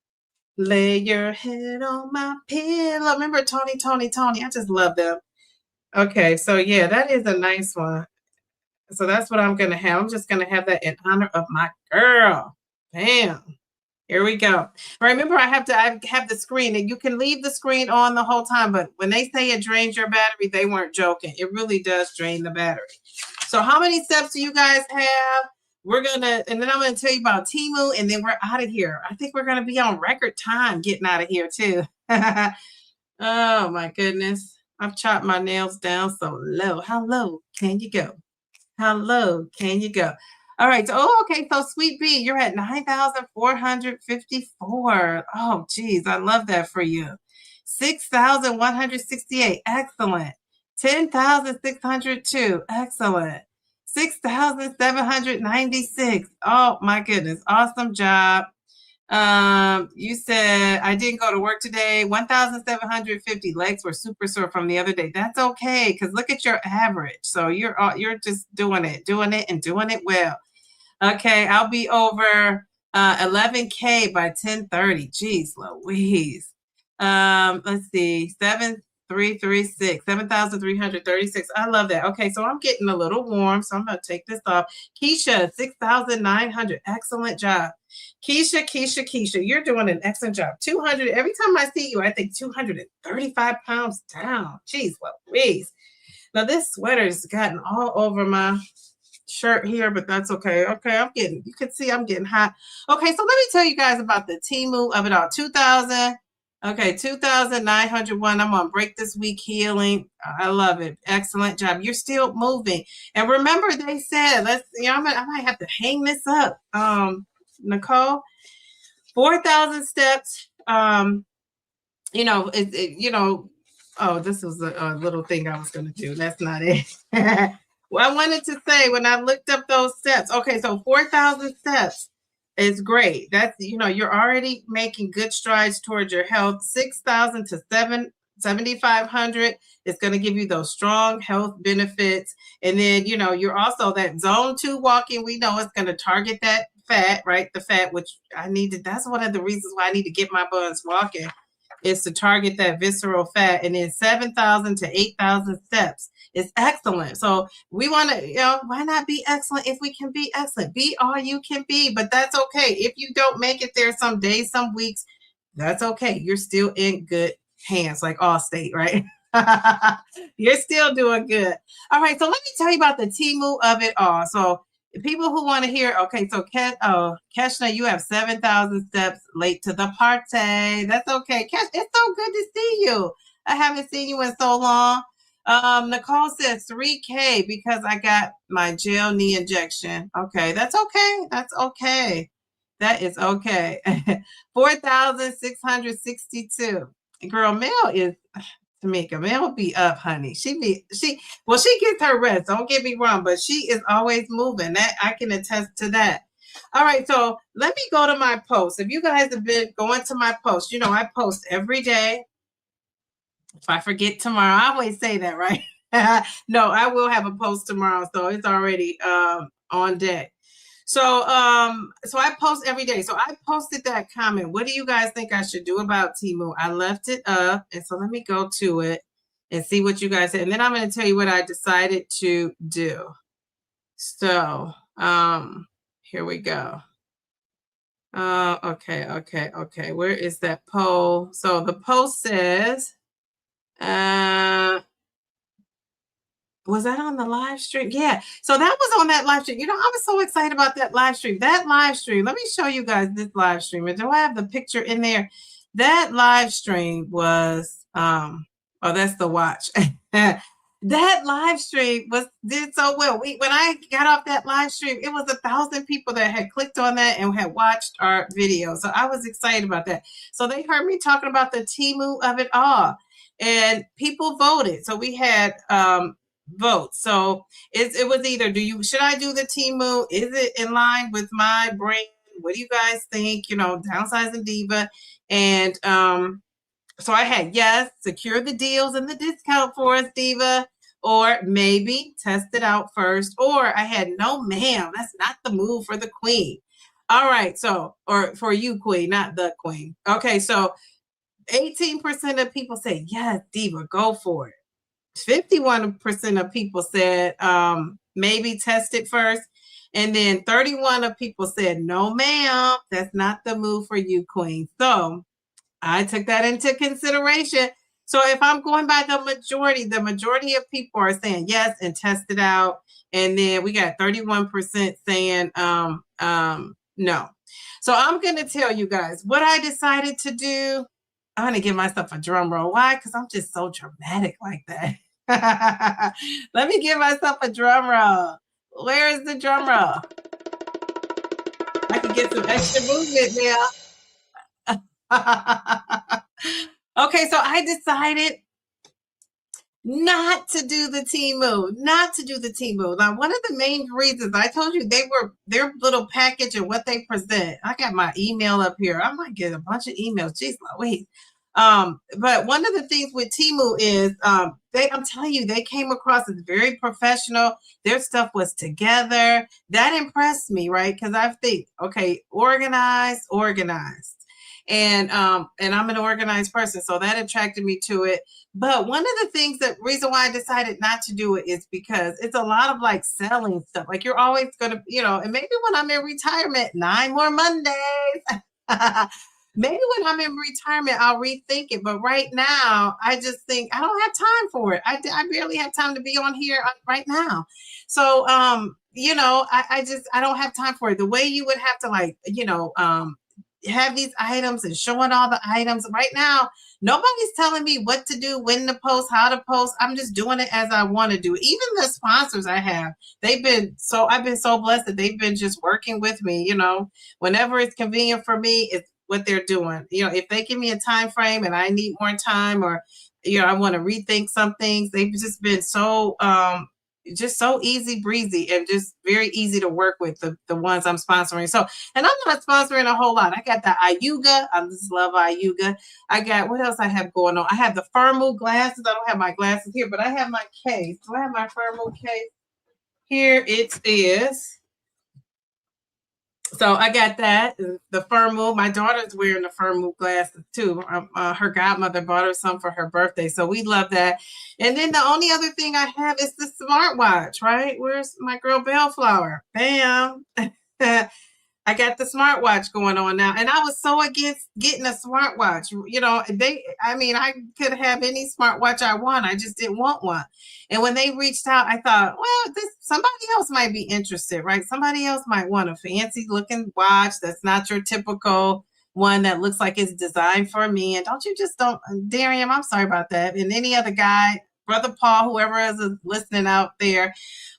Lay your head on my pillow. Remember Tony? I just love them. Okay. So, yeah, that is a nice one. So that's what I'm going to have. I'm just going to have that in honor of my girl. Bam. Here we go. Remember, I have the screen, and you can leave the screen on the whole time, but when they say it drains your battery, they weren't joking. It really does drain the battery. So how many steps do you guys have? And then I'm gonna tell you about Temu, and then we're out of here. I think we're gonna be on record time getting out of here too. Oh my goodness. I've chopped my nails down so low. How low can you go? How low can you go? All right. So, okay. So, Sweet Bee, you're at 9,454. Oh, geez. I love that for you. 6,168. Excellent. 10,602. Excellent. 6,796. Oh, my goodness. Awesome job. You said I didn't go to work today. 1,750. Legs were super sore from the other day. That's okay, because look at your average. So you're just doing it and doing it well. Okay, I'll be over 11K by 10:30. Jeez Louise. Let's see, 7,336. I love that. Okay, so I'm getting a little warm, so I'm gonna take this off. Keisha, 6,900. Excellent job. Keisha, you're doing an excellent job. 200. Every time I see you, I think 235 pounds down. Jeez Louise. Now this sweater's gotten all over my shirt here, but that's okay. Okay, you can see I'm getting hot. Okay, so let me tell you guys about the Temu of it all. 2,901. I'm on Break This Week Healing. I love it. Excellent job. You're still moving. And remember, they said, I might have to hang this up. Nicole, 4,000 steps. Oh, this was a little thing I was going to do. That's not it. Well, I wanted to say when I looked up those steps, okay, so 4,000 steps is great. That's, you're already making good strides towards your health. 6,000 to 7,500 is going to give you those strong health benefits. And then, you're also that zone 2 walking. We know it's going to target that fat, right? The fat, which that's one of the reasons why I need to get my buns walking, is to target that visceral fat. And then 7,000 to 8,000 steps is excellent. So we want to, why not be excellent if we can be excellent? Be all you can be, but that's okay. If you don't make it there some days, some weeks, that's okay. You're still in good hands, like Allstate, right? You're still doing good. All right, so let me tell you about the Temu of it all. So people who want to hear, okay, so Keshna, you have 7,000 steps late to the party. That's okay. It's so good to see you. I haven't seen you in so long. Nicole says 3K because I got my gel knee injection. Okay, that's okay. That's okay. That is okay. 4,662. Girl, Mel is Tamika. Mel be up, honey. She gets her rest. Don't get me wrong, but she is always moving. That I can attest to that. All right, so let me go to my post. If you guys have been going to my post, I post every day. If I forget tomorrow, I always say that, right? No, I will have a post tomorrow, so it's already on deck. So I post every day. So I posted that comment. What do you guys think I should do about Temu? I left it up, and so let me go to it and see what you guys said. And then I'm going to tell you what I decided to do. So here we go. Okay. Where is that poll? So the post says, was that on the live stream? Yeah. So that was on that live stream. I was so excited about that live stream. That live stream. Let me show you guys this live stream. And do I have the picture in there? That live stream was, that's the watch. That live stream did so well. When I got off that live stream, it was 1,000 people that had clicked on that and had watched our video. So I was excited about that. So they heard me talking about the Temu of it all. And people voted. So we had votes. So it was either should I do the Temu? Is it in line with my brand? What do you guys think? Downsizing Diva. And so I had yes, secure the deals and the discount for us, Diva, or maybe test it out first. Or I had no, ma'am, that's not the move for the queen. All right, so or for you, queen, not the queen. Okay, so 18% of people say yes, Diva, go for it. 51% of people said maybe test it first. And then 31 of people said, no, ma'am, that's not the move for you, queen. So I took that into consideration. So if I'm going by the majority of people are saying yes and test it out. And then we got 31% saying no. So I'm going to tell you guys what I decided to do. I'm going to give myself a drum roll. Why? Because I'm just so dramatic like that. Let me give myself a drum roll. Where is the drum roll? I can get some extra movement now. Okay, so I decided not to do the Temu. Now, one of the main reasons I told you their little package and what they present. I got my email up here. I might get a bunch of emails. Jeez, wait. But one of the things with Temu is I'm telling you, they came across as very professional. Their stuff was together. That impressed me, right? Because I think, okay, organized. And I'm an organized person, so that attracted me to it. But one of the things reason why I decided not to do it is because it's a lot of like selling stuff. Like you're always going to, and maybe when I'm in retirement, 9 more Mondays, maybe when I'm in retirement, I'll rethink it. But right now, I just think I don't have time for it. I barely have time to be on here right now. So, I don't have time for it. The way you would have to have these items and showing all the items right now, nobody's telling me what to do, when to post, how to post. I'm just doing it as I want to do it. Even the sponsors I have, I've been so blessed that they've been just working with me, whenever it's convenient for me, it's what they're doing. If they give me a time frame and I need more time, or I want to rethink some things, they've just been so just so easy breezy and just very easy to work with, the ones I'm sponsoring. So, and I'm not sponsoring a whole lot. I got the Ayuga. I just love Ayuga. I got, what else I have going on? I have the Firmoo glasses. I don't have my glasses here, but I have my case. Do I have my Firmoo case? Here it is. So I got that, the Firmoo. My daughter's wearing the Firmoo glasses too. Her godmother bought her some for her birthday, so we love that. And then the only other thing I have is the smartwatch, right? Where's my girl Bellflower? Bam. I got the smartwatch going on now, and I was so against getting a smartwatch. I could have any smartwatch I want. I just didn't want one. And when they reached out, I thought, well, somebody else might be interested, right? Somebody else might want a fancy looking watch that's not your typical one that looks like it's designed for me. And Darian, I'm sorry about that. And any other guy, Brother Paul, whoever is listening out there.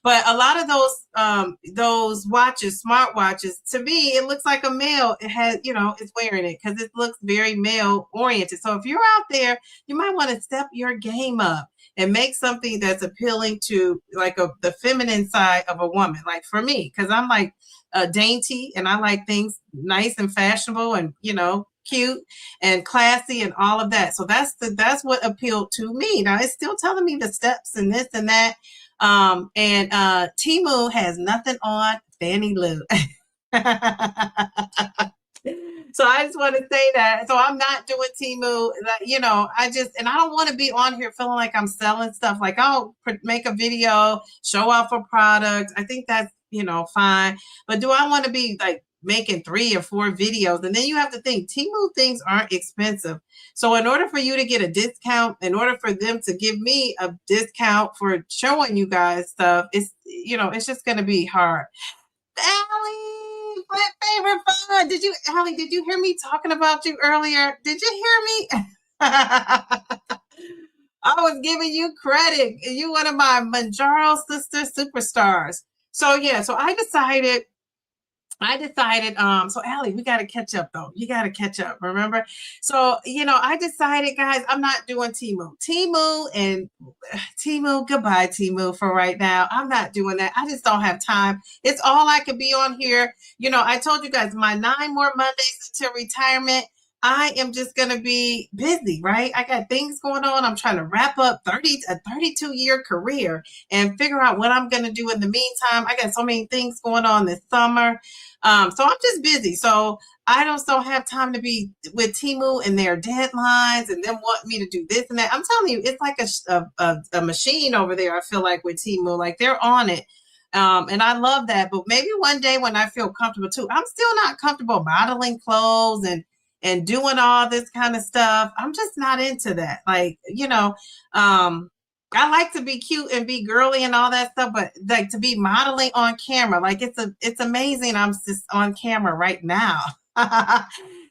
But a lot of those watches, smartwatches, to me, it looks like a male. It has, is wearing it because it looks very male oriented. So if you're out there, you might want to step your game up and make something that's appealing to like the feminine side of a woman. Like for me, because I'm like dainty and I like things nice and fashionable and, cute and classy and all of that. So that's what appealed to me. Now it's still telling me the steps and this and that. Temu has nothing on Fannie Lou. So I just want to say that. So I'm not doing Temu. I don't want to be on here feeling like I'm selling stuff. Like I'll make a video, show off a product. I think that's, fine. But do I want to be like making 3 or 4 videos? And then you have to think Temu things aren't expensive. So in order for you to get a discount, in order for them to give me a discount for showing you guys stuff, it's just going to be hard. Allie, my favorite fun. Allie, did you hear me talking about you earlier? Did you hear me? I was giving you credit. You one of my Mounjaro sister superstars. So yeah, so I decided, so Allie, we got to catch up though. You got to catch up, remember? So, I decided, guys, I'm not doing Temu. Goodbye, Temu, for right now. I'm not doing that. I just don't have time. It's all I could be on here. I told you guys my 9 more Mondays until retirement. I am just going to be busy, right? I got things going on. I'm trying to wrap up a 32-year career and figure out what I'm going to do in the meantime. I got so many things going on this summer. So I'm just busy. So I don't have time to be with Temu and their deadlines and them want me to do this and that. I'm telling you, it's like a machine over there. I feel like with Temu, like they're on it. And I love that. But maybe one day when I feel comfortable too, I'm still not comfortable modeling clothes and doing all this kind of stuff. I'm just not into that. Like, I like to be cute and be girly and all that stuff, but like to be modeling on camera, like it's amazing. I'm just on camera right now.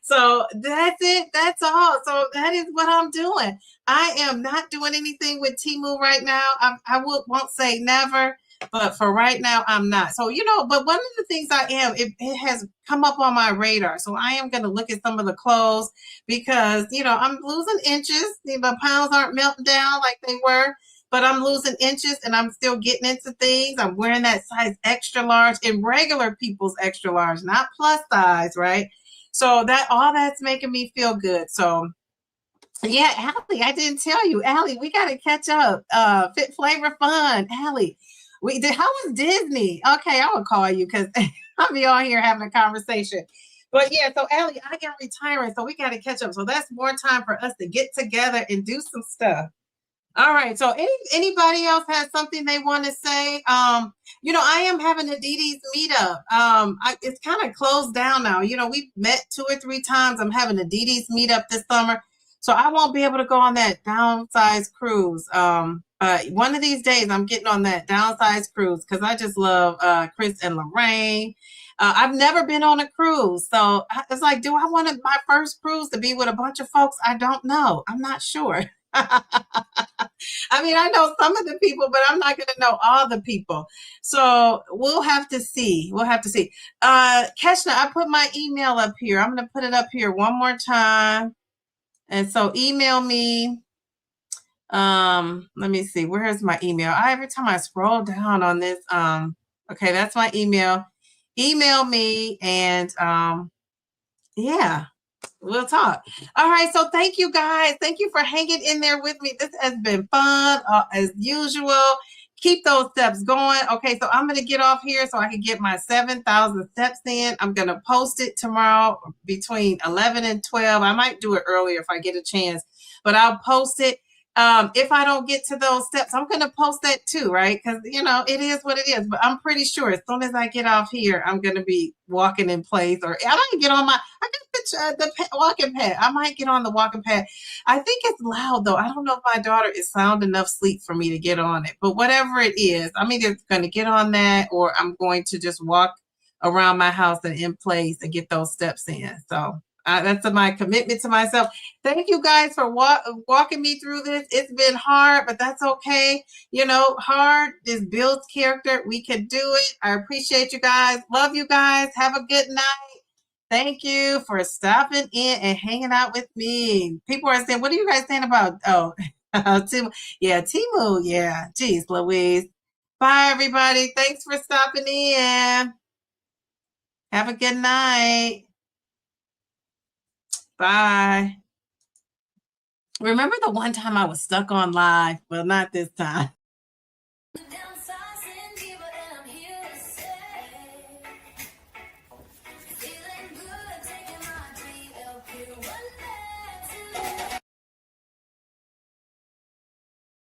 So that's it. That's all. So that is what I'm doing. I am not doing anything with Temu right now. Won't say never, but for right now, I'm not. So, but one of the things I am, it has come up on my radar. So I am going to look at some of the clothes because, I'm losing inches. The pounds aren't melting down like they were, but I'm losing inches and I'm still getting into things. I'm wearing that size extra large and regular people's extra large, not plus size, right? So all that's making me feel good. So yeah, Allie, I didn't tell you. Allie, we got to catch up. Fit Flavor Fun. Allie, how was Disney? Okay, I will call you because I'll be on here having a conversation. But yeah, so Allie, I got retiring, so we got to catch up. So that's more time for us to get together and do some stuff. All right. So anybody else has something they want to say? I am having a Dee Dee's meetup. It's kind of closed down now. We've met 2 or 3 times. I'm having a Dee Dee's meetup this summer. So I won't be able to go on that downsized cruise. But one of these days I'm getting on that downsized cruise because I just love Chris and Lorraine. I've never been on a cruise. So it's like, do I want my first cruise to be with a bunch of folks? I don't know. I'm not sure. I mean, I know some of the people, but I'm not going to know all the people. So we'll have to see. We'll have to see. Keshna, I put my email up here. I'm going to put it up here one more time. And so email me. Let me see. Where's my email? Every time I scroll down on this, okay, that's my email. Email me and yeah. We'll talk. All right. So thank you guys. Thank you for hanging in there with me. This has been fun as usual. Keep those steps going. Okay. So I'm going to get off here so I can get my 7,000 steps in. I'm going to post it tomorrow between 11 and 12. I might do it earlier if I get a chance, but I'll post it. If I don't get to those steps, I'm going to post that too, right? Because, it is what it is. But I'm pretty sure as soon as I get off here, I'm going to be walking in place. Or I might get on I got the walking pad. I might get on the walking pad. I think it's loud, though. I don't know if my daughter is sound enough sleep for me to get on it. But whatever it is, I'm either going to get on that or I'm going to just walk around my house and in place and get those steps in. So that's my commitment to myself. Thank you guys for walking me through this. It's been hard, but that's okay. Hard is builds character. We can do it. I appreciate you guys. Love you guys. Have a good night. Thank you for stopping in and hanging out with me. People are saying, what are you guys saying about, Temu? Yeah, Temu. Yeah. Geez, Louise. Bye, everybody. Thanks for stopping in. Have a good night. Bye. Remember the one time I was stuck on live? Well, not this time.